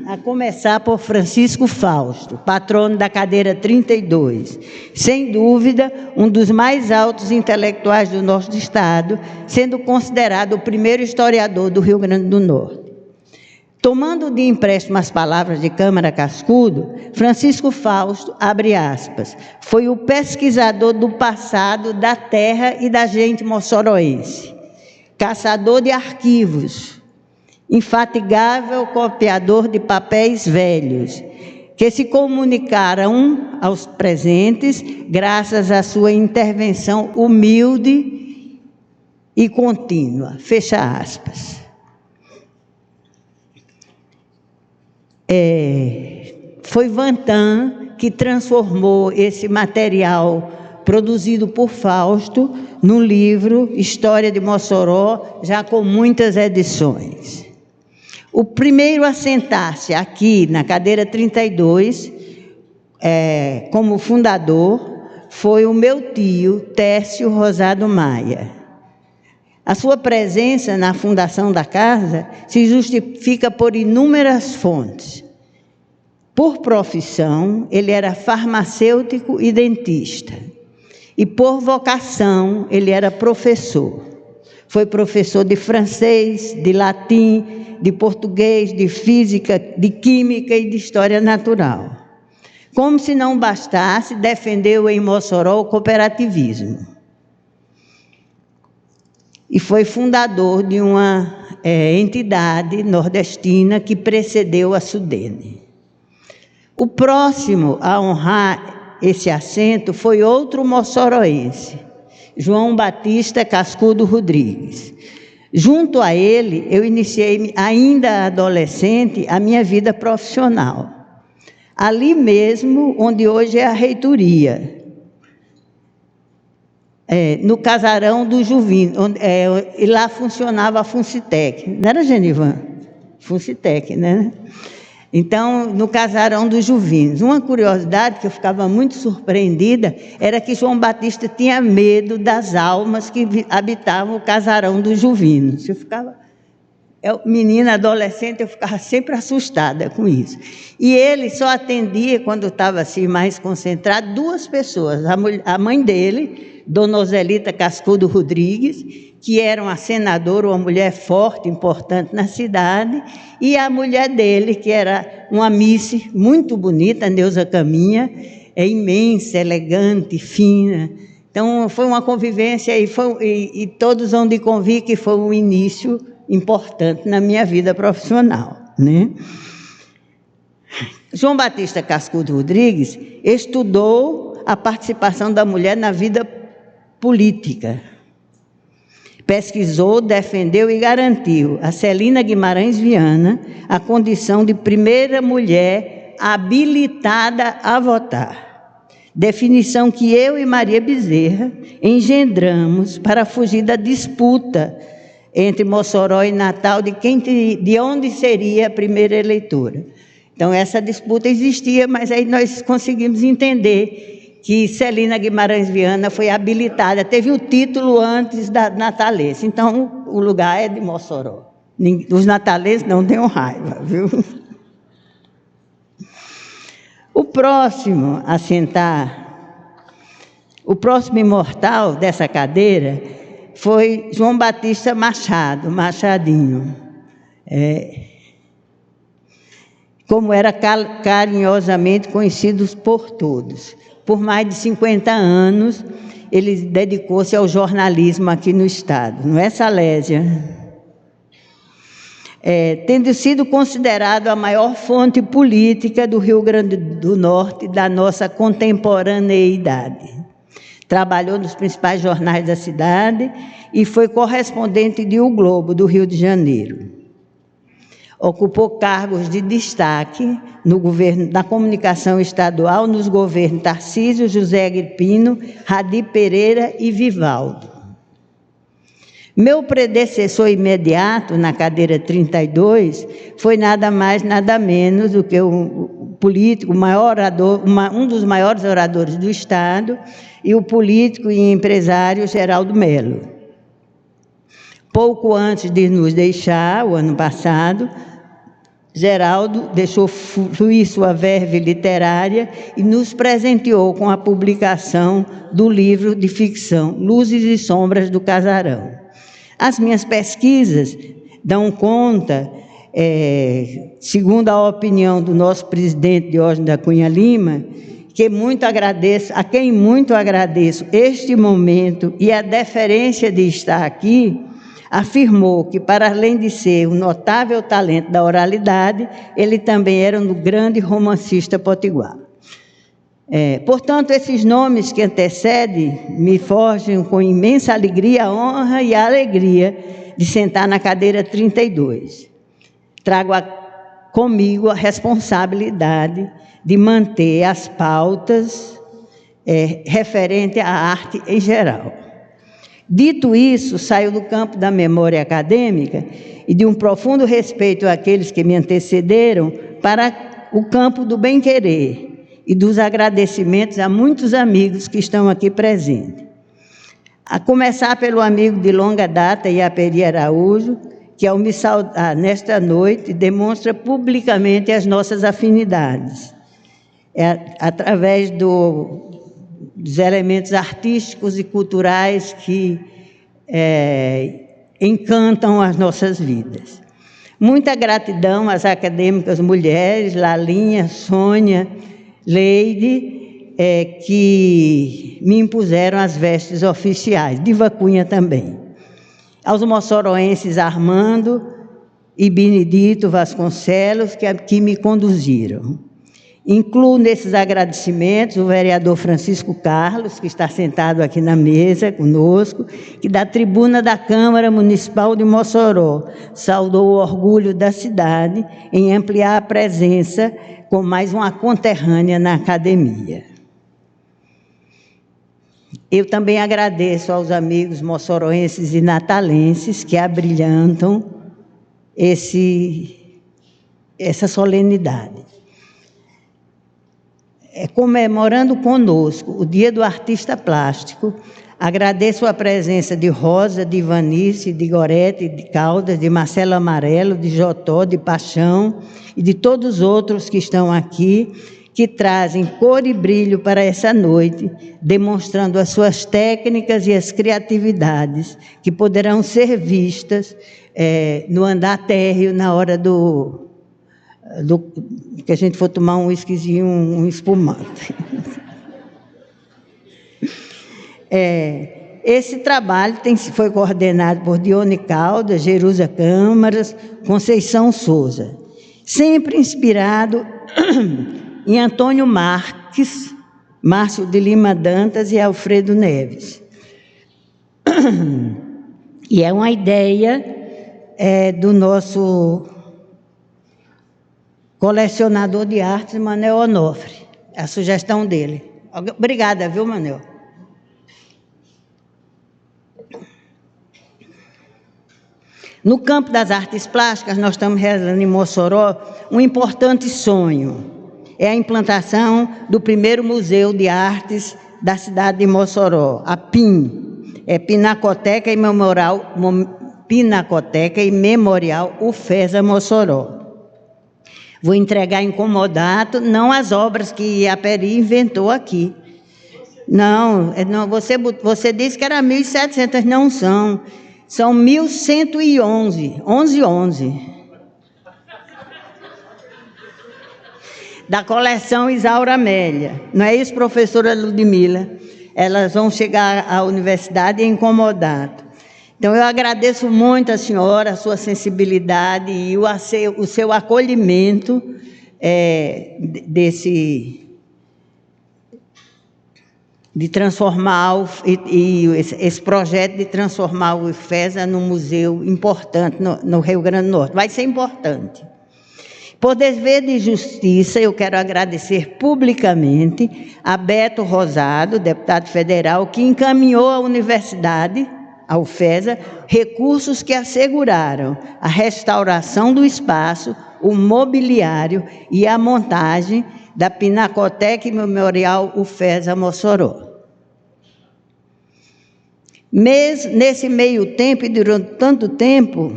A começar por Francisco Fausto, patrono da cadeira 32, sem dúvida um dos mais altos intelectuais do nosso estado, sendo considerado o primeiro historiador do Rio Grande do Norte. Tomando de empréstimo as palavras de Câmara Cascudo, Francisco Fausto, abre aspas, foi o pesquisador do passado da terra e da gente moçoroense, caçador de arquivos, infatigável copiador de papéis velhos, que se comunicaram aos presentes graças à sua intervenção humilde e contínua. Fecha aspas. Foi Vantan que transformou esse material produzido por Fausto num livro, História de Mossoró, já com muitas edições. O primeiro a sentar-se aqui na cadeira 32, como fundador, foi o meu tio, Tércio Rosado Maia. A sua presença na fundação da casa se justifica por inúmeras fontes. Por profissão, ele era farmacêutico e dentista. E por vocação, ele era professor. Foi professor de francês, de latim, de português, de física, de química e de história natural. Como se não bastasse, defendeu em Mossoró o cooperativismo. E foi fundador de uma entidade nordestina que precedeu a Sudene. O próximo a honrar esse assento foi outro moçoroense, João Batista Cascudo Rodrigues. Junto a ele, eu iniciei, ainda adolescente, a minha vida profissional. Ali mesmo, onde hoje é a reitoria, no casarão do Juvim, e lá funcionava a Funcitec. Não era, Genivan? Funcitec, né? Então, no casarão dos Juvinos. Uma curiosidade que eu ficava muito surpreendida era que João Batista tinha medo das almas que habitavam o casarão dos Juvinos. Menina, adolescente, eu ficava sempre assustada com isso. E ele só atendia, quando estava assim mais concentrado, 2 pessoas. A mãe dele, Dona Oselita Cascudo Rodrigues, que era uma senadora, uma mulher forte, importante na cidade, e a mulher dele, que era uma miss muito bonita, Neuza Caminha, imensa, elegante, fina. Então, foi uma convivência, e todos vão de convir que foi um início importante na minha vida profissional, né? João Batista Cascudo Rodrigues estudou a participação da mulher na vida política. Pesquisou, defendeu e garantiu a Celina Guimarães Viana a condição de primeira mulher habilitada a votar. Definição que eu e Maria Bezerra engendramos para fugir da disputa entre Mossoró e Natal de onde seria a primeira eleitora. Então, essa disputa existia, mas aí nós conseguimos entender que Celina Guimarães Viana foi habilitada, teve o título antes da Natalense. Então, o lugar é de Mossoró. Os natalenses não tenham raiva, viu? O próximo a sentar, o próximo imortal dessa cadeira foi João Batista Machado, Machadinho. Como era carinhosamente conhecido por todos. Por mais de 50 anos, ele dedicou-se ao jornalismo aqui no Estado, não é, Salésia? Tendo sido considerado a maior fonte política do Rio Grande do Norte da nossa contemporaneidade. Trabalhou nos principais jornais da cidade e foi correspondente de O Globo, do Rio de Janeiro. Ocupou cargos de destaque no governo da comunicação estadual, nos governos Tarcísio, José Agripino, Radi Pereira e Vivaldo. Meu predecessor imediato na cadeira 32 foi nada mais, nada menos do que o político, maior orador, um dos maiores oradores do Estado, e o político e empresário Geraldo Melo. Pouco antes de nos deixar, o ano passado, Geraldo deixou fluir sua verve literária e nos presenteou com a publicação do livro de ficção Luzes e Sombras do Casarão. As minhas pesquisas dão conta, segundo a opinião do nosso presidente Diógenes da Cunha Lima, a quem muito agradeço este momento e a deferência de estar aqui, afirmou que, para além de ser um notável talento da oralidade, ele também era um grande romancista potiguar. Portanto, esses nomes que antecedem me forjam com imensa alegria, a honra e a alegria de sentar na cadeira 32. Trago comigo a responsabilidade de manter as pautas referentes à arte em geral. Dito isso, saio do campo da memória acadêmica e de um profundo respeito àqueles que me antecederam para o campo do bem-querer e dos agradecimentos a muitos amigos que estão aqui presentes. A começar pelo amigo de longa data, Iaperi Araújo, que ao me saudar nesta noite, demonstra publicamente as nossas afinidades, através dos elementos artísticos e culturais que encantam as nossas vidas. Muita gratidão às acadêmicas mulheres, Lalinha, Sônia, Leide, que me impuseram as vestes oficiais, Diva Cunha também. Aos moçoroenses Armando e Benedito Vasconcelos, que aqui me conduziram. Incluo nesses agradecimentos o vereador Francisco Carlos, que está sentado aqui na mesa conosco, que da tribuna da Câmara Municipal de Mossoró saudou o orgulho da cidade em ampliar a presença com mais uma conterrânea na academia. Eu também agradeço aos amigos moçoroenses e natalenses que abrilhantam essa solenidade. Comemorando conosco o Dia do Artista Plástico, agradeço a presença de Rosa, de Ivanice, de Gorete, de Caldas, de Marcelo Amarelo, de Jotó, de Paixão e de todos os outros que estão aqui, que trazem cor e brilho para essa noite, demonstrando as suas técnicas e as criatividades que poderão ser vistas no andar térreo na hora que a gente for tomar um whiskyzinho, um espumante. Esse trabalho foi coordenado por Dione Caldas, Jerusa Câmaras, Conceição Souza, sempre inspirado em Antônio Marques, Márcio de Lima Dantas e Alfredo Neves. E é uma ideia do nosso colecionador de artes, Manuel Onofre, a sugestão dele. Obrigada, viu, Manuel? No campo das artes plásticas, nós estamos realizando em Mossoró um importante sonho. É a implantação do primeiro Museu de Artes da cidade de Mossoró, a PIM, Pinacoteca e Pinacoteca e Memorial UFESA Mossoró. Vou entregar em comodato, não as obras que a Peri inventou aqui. Não, você disse que era 1.700, não são. São 1.111, 11. Da coleção Isaura Amélia. Não é isso, professora Ludmila? Elas vão chegar à universidade em comodato. Então, eu agradeço muito a senhora, a sua sensibilidade e o seu acolhimento de transformar esse projeto de transformar o UFESA num museu importante no Rio Grande do Norte. Vai ser importante. Por dever de justiça, eu quero agradecer publicamente a Beto Rosado, deputado federal, que encaminhou à universidade, a UFESA, recursos que asseguraram a restauração do espaço, o mobiliário e a montagem da Pinacoteca e Memorial UFESA Mossoró. Nesse meio tempo e durante tanto tempo,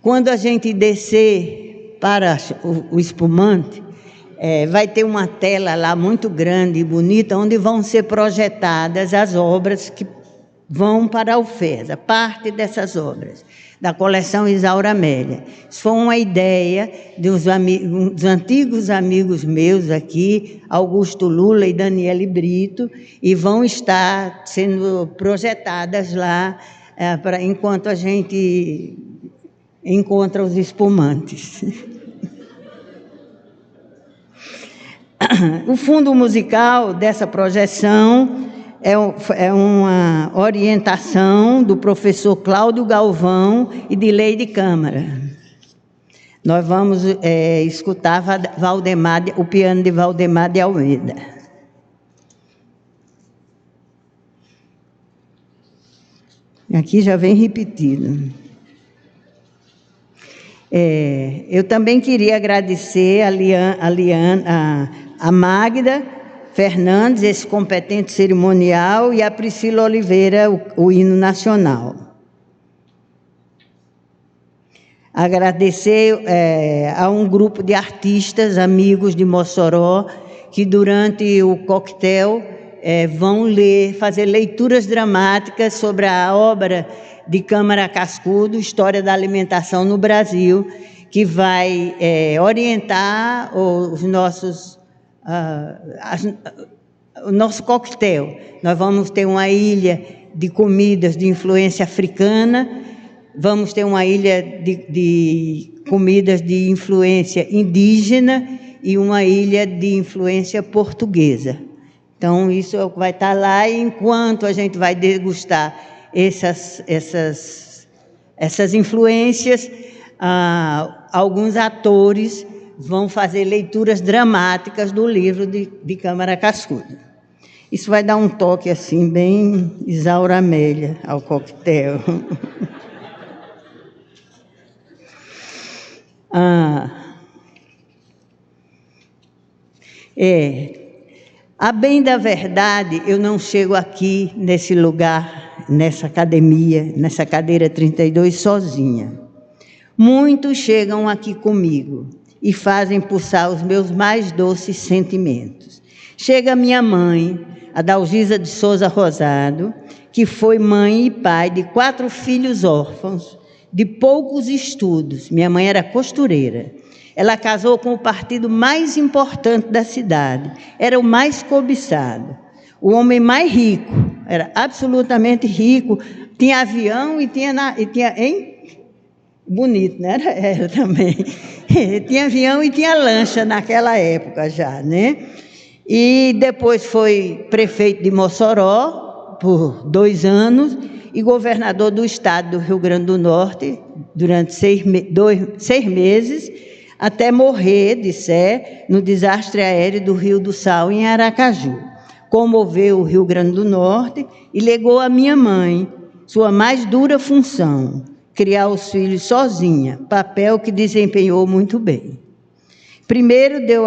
quando a gente descer para o espumante, vai ter uma tela lá muito grande e bonita, onde vão ser projetadas as obras que vão para a UFESA, parte dessas obras, da coleção Isaura Amélia. Isso foi uma ideia dos antigos amigos meus aqui, Augusto Lula e Daniele Brito, e vão estar sendo projetadas lá enquanto a gente encontra os espumantes. O fundo musical dessa projeção é uma orientação do professor Cláudio Galvão e de Leide Câmara. Nós vamos escutar o piano de Valdemar de Almeida. Aqui já vem repetido. Eu também queria agradecer a Magda Fernandes, esse competente cerimonial, e a Priscila Oliveira, o hino nacional. Agradecer a um grupo de artistas, amigos de Mossoró, que durante o coquetel vão fazer leituras dramáticas sobre a obra de Câmara Cascudo, História da Alimentação no Brasil, que vai orientar o nosso coquetel. Nós vamos ter uma ilha de comidas de influência africana, vamos ter uma ilha de comidas de influência indígena e uma ilha de influência portuguesa. Então, isso vai estar lá, e enquanto a gente vai degustar essas influências, alguns atores vão fazer leituras dramáticas do livro de Câmara Cascudo. Isso vai dar um toque assim bem Isaura Amélia ao coquetel. A bem da verdade, eu não chego aqui nesse lugar, nessa academia, nessa cadeira 32, sozinha. Muitos chegam aqui comigo e fazem pulsar os meus mais doces sentimentos. Chega minha mãe, a Dalgisa de Souza Rosado, que foi mãe e pai de 4 filhos órfãos, de poucos estudos. Minha mãe era costureira. Ela casou com o partido mais importante da cidade, era o mais cobiçado, o homem mais rico, era absolutamente rico, tinha avião e tinha bonito, né? Era também. Tinha avião e tinha lancha naquela época já, né? E depois foi prefeito de Mossoró por 2 anos e governador do estado do Rio Grande do Norte durante 6 meses, até morrer de Sé no desastre aéreo do Rio do Sal, em Aracaju. Comoveu o Rio Grande do Norte e legou à minha mãe sua mais dura função, criar os filhos sozinha, papel que desempenhou muito bem. Primeiro deu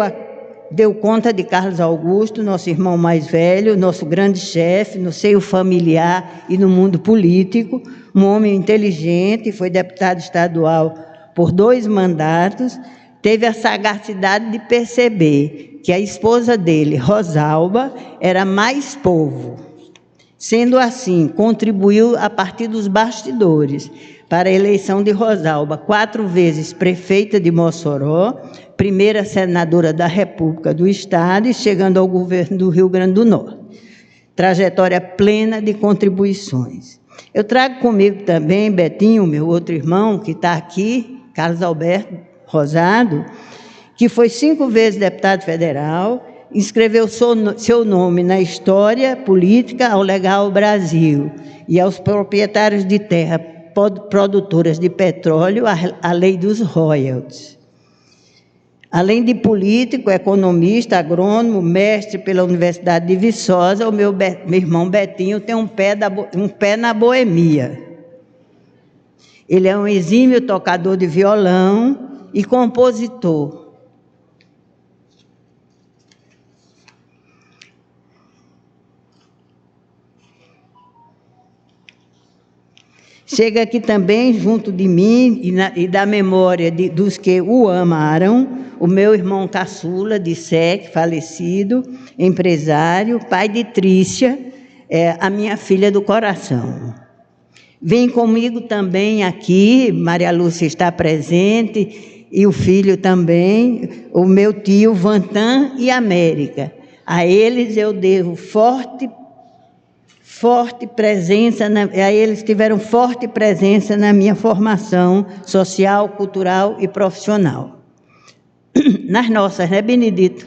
deu conta de Carlos Augusto, nosso irmão mais velho, nosso grande chefe no seio familiar e no mundo político, um homem inteligente, foi deputado estadual por 2 mandatos, teve a sagacidade de perceber que a esposa dele, Rosalba, era mais povo. Sendo assim, contribuiu a partir dos bastidores para a eleição de Rosalba, 4 vezes prefeita de Mossoró, primeira senadora da República do Estado e chegando ao governo do Rio Grande do Norte. Trajetória plena de contribuições. Eu trago comigo também Betinho, meu outro irmão, que está aqui, Carlos Alberto Rosado, que foi 5 vezes deputado federal, inscreveu seu nome na história política ao Legal Brasil e aos proprietários de terra produtoras de petróleo, a lei dos royalties. Além de político, economista, agrônomo, mestre pela Universidade de Viçosa, o meu irmão Betinho tem um pé na boemia. Ele é um exímio tocador de violão e compositor. Chega aqui também, junto de mim e da memória dos que o amaram, o meu irmão caçula, de Sec, falecido, empresário, pai de Trícia, a minha filha do coração. Vem comigo também aqui, Maria Lúcia está presente, e o filho também, o meu tio Vantan e América. A eles eu devo forte presença, eles tiveram forte presença na minha formação social, cultural e profissional. Nas nossas, né, Benedito?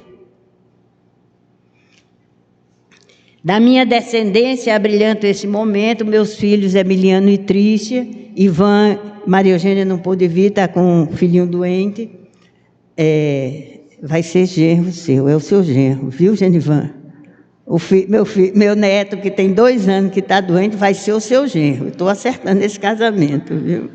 Da minha descendência, abrilhanto esse momento, meus filhos Emiliano e Trícia, Ivan, Maria Eugênia não pôde vir, está com um filhinho doente, vai ser genro seu, é o seu genro, viu, Genivan? Meu neto, que tem 2 anos, que está doente, vai ser o seu genro. Estou acertando esse casamento, viu?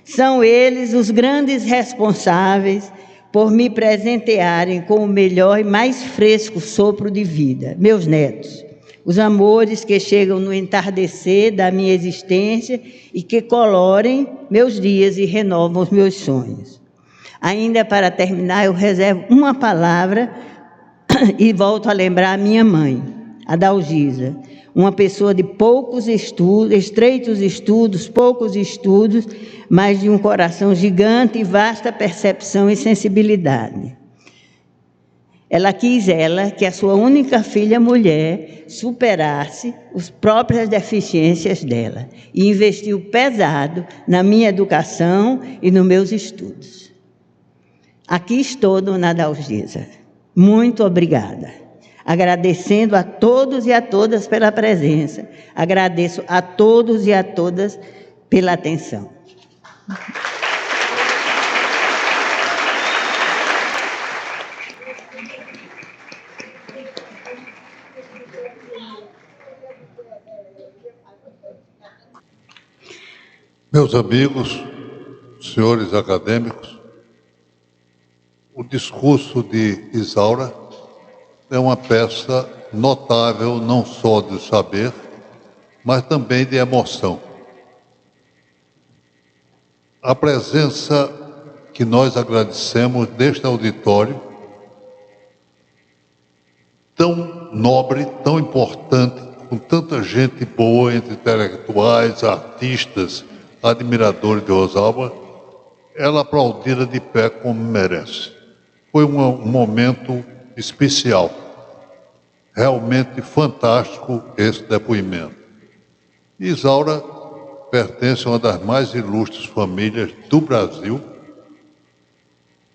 São eles os grandes responsáveis por me presentearem com o melhor e mais fresco sopro de vida. Meus netos, os amores que chegam no entardecer da minha existência e que colorem meus dias e renovam os meus sonhos. Ainda para terminar, eu reservo uma palavra e volto a lembrar a minha mãe, a Dalgisa, uma pessoa de poucos estudos, estreitos estudos, poucos estudos, mas de um coração gigante e vasta percepção e sensibilidade. Ela quis que a sua única filha mulher superasse as próprias deficiências dela e investiu pesado na minha educação e nos meus estudos. Aqui estou, dona Dalgisa. Muito obrigada. Agradecendo a todos e a todas pela presença. Agradeço a todos e a todas pela atenção. Meus amigos, senhores acadêmicos, o discurso de Isaura é uma peça notável não só de saber, mas também de emoção. A presença que nós agradecemos deste auditório, tão nobre, tão importante, com tanta gente boa, entre intelectuais, artistas, admiradores de Rosalba, ela aplaudida de pé como merece. Foi um momento especial, realmente fantástico esse depoimento. Isaura pertence a uma das mais ilustres famílias do Brasil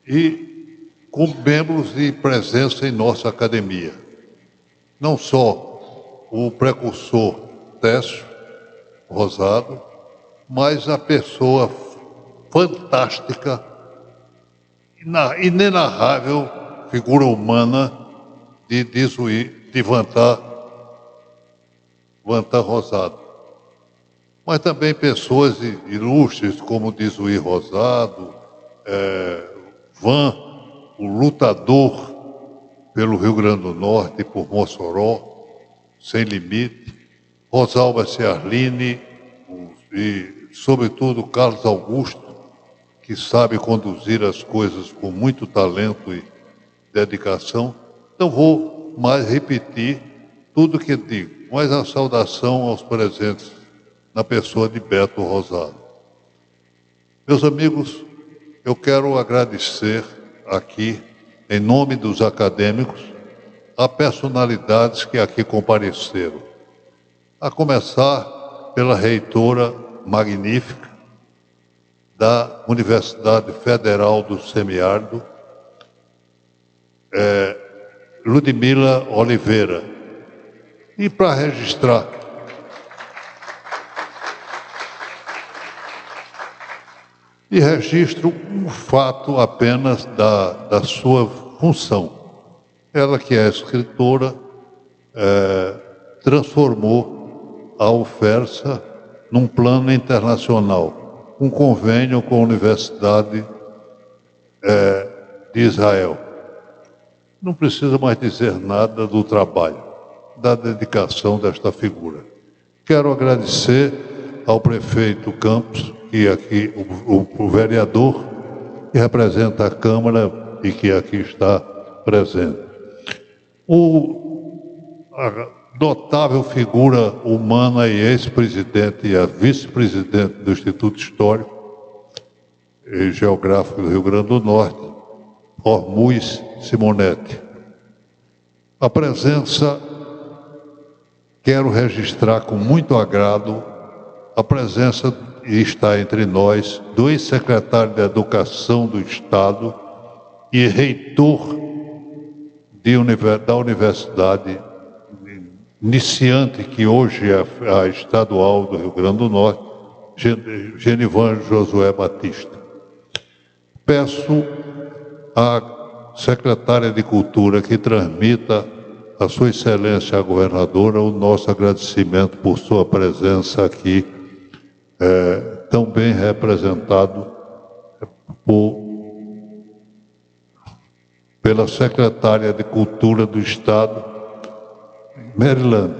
e com membros de presença em nossa academia. Não só o precursor Técio Rosado, mas a pessoa fantástica, inenarrável figura humana de Vantan Rosado. Mas também pessoas ilustres como Disuí Rosado, Van, o lutador pelo Rio Grande do Norte, por Mossoró, Sem Limite, Rosalba Ciarline e, sobretudo, Carlos Augusto, que sabe conduzir as coisas com muito talento e dedicação. Não vou mais repetir tudo que digo, mas a saudação aos presentes na pessoa de Beto Rosado. Meus amigos, eu quero agradecer aqui, em nome dos acadêmicos, a personalidades que aqui compareceram. A começar pela reitora magnífica da Universidade Federal do Semiárido, Ludmila Oliveira. E para registrar, e registro um fato apenas da sua função. Ela, que é escritora, transformou a UFERSA num plano internacional, um convênio com a Universidade de Israel. Não precisa mais dizer nada do trabalho, da dedicação desta figura. Quero agradecer ao prefeito Campos, que aqui, o vereador, que representa a Câmara e que aqui está presente. A notável figura humana e ex-presidente e a vice-presidente do Instituto Histórico e Geográfico do Rio Grande do Norte, Ormuz Simonetti. A presença, quero registrar com muito agrado, a presença, e está entre nós, do ex-secretário de Educação do Estado e reitor da Universidade iniciante, que hoje é a estadual do Rio Grande do Norte, Genivan Josué Batista. Peço à secretária de Cultura que transmita a Sua Excelência a Governadora o nosso agradecimento por sua presença aqui, tão bem representado pela secretária de Cultura do Estado, Maryland.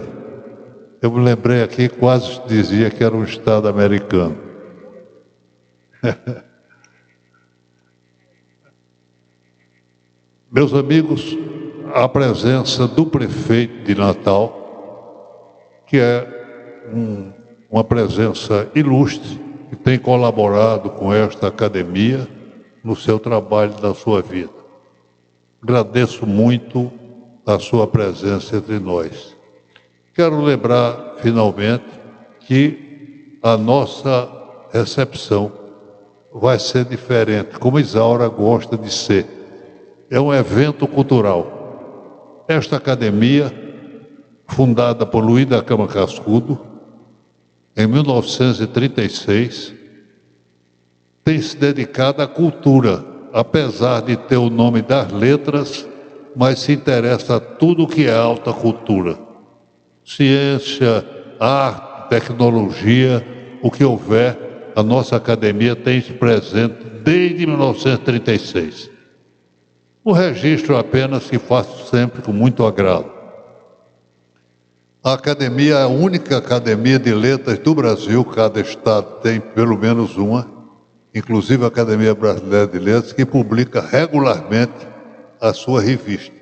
Eu me lembrei aqui, quase dizia que era um Estado americano. Meus amigos, a presença do prefeito de Natal, que é uma presença ilustre, que tem colaborado com esta academia no seu trabalho, na sua vida. Agradeço muito a sua presença entre nós. Quero lembrar, finalmente, que a nossa recepção vai ser diferente, como Isaura gosta de ser. É um evento cultural. Esta academia, fundada por Luís da Câmara Cascudo, em 1936, tem se dedicado à cultura, apesar de ter o nome das letras, mas se interessa a tudo o que é alta cultura. Ciência, arte, tecnologia, o que houver, a nossa academia tem presente desde 1936. O registro apenas que faço sempre com muito agrado. A academia é a única academia de letras do Brasil, cada estado tem pelo menos uma, inclusive a Academia Brasileira de Letras, que publica regularmente a sua revista,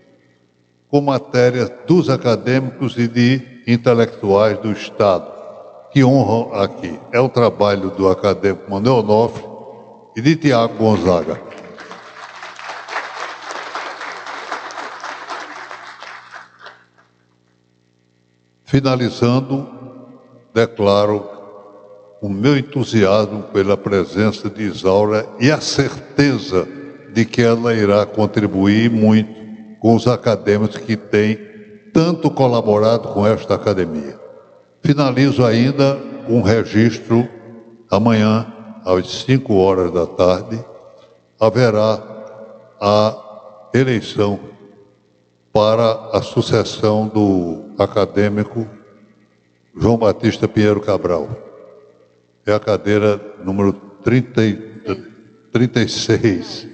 com matérias dos acadêmicos e de intelectuais do Estado, que honram aqui. É o trabalho do acadêmico Manuel Onofre e de Tiago Gonzaga. Finalizando, declaro o meu entusiasmo pela presença de Isaura e a certeza de que ela irá contribuir muito com os acadêmicos que têm tanto colaborado com esta academia. Finalizo ainda um registro. Amanhã, às 5 horas da tarde, haverá a eleição para a sucessão do acadêmico João Batista Pinheiro Cabral. É a cadeira número 36.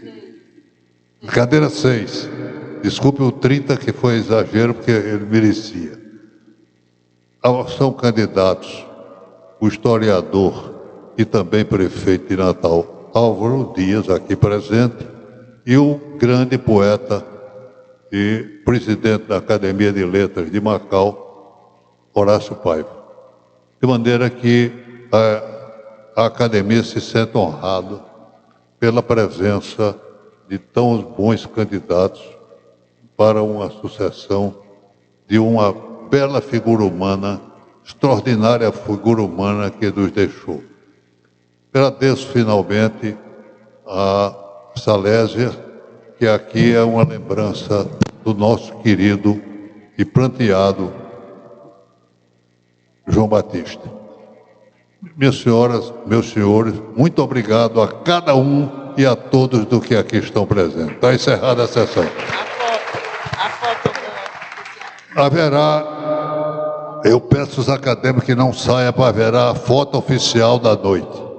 Cadeira 6. Desculpe o 30, que foi exagero, porque ele merecia. São candidatos o historiador e também prefeito de Natal, Álvaro Dias, aqui presente, e o grande poeta e presidente da Academia de Letras de Macau, Horácio Paiva. De maneira que a Academia se sente honrada pela presença de tão bons candidatos para uma sucessão de uma bela figura humana, extraordinária figura humana que nos deixou. Agradeço finalmente a Salésia, que aqui é uma lembrança do nosso querido e pranteado João Batista. Minhas senhoras, meus senhores, muito obrigado a cada um e a todos do que aqui estão presentes. Está encerrada a sessão. Haverá, eu peço aos acadêmicos que não saiam, para haverá a foto oficial da noite.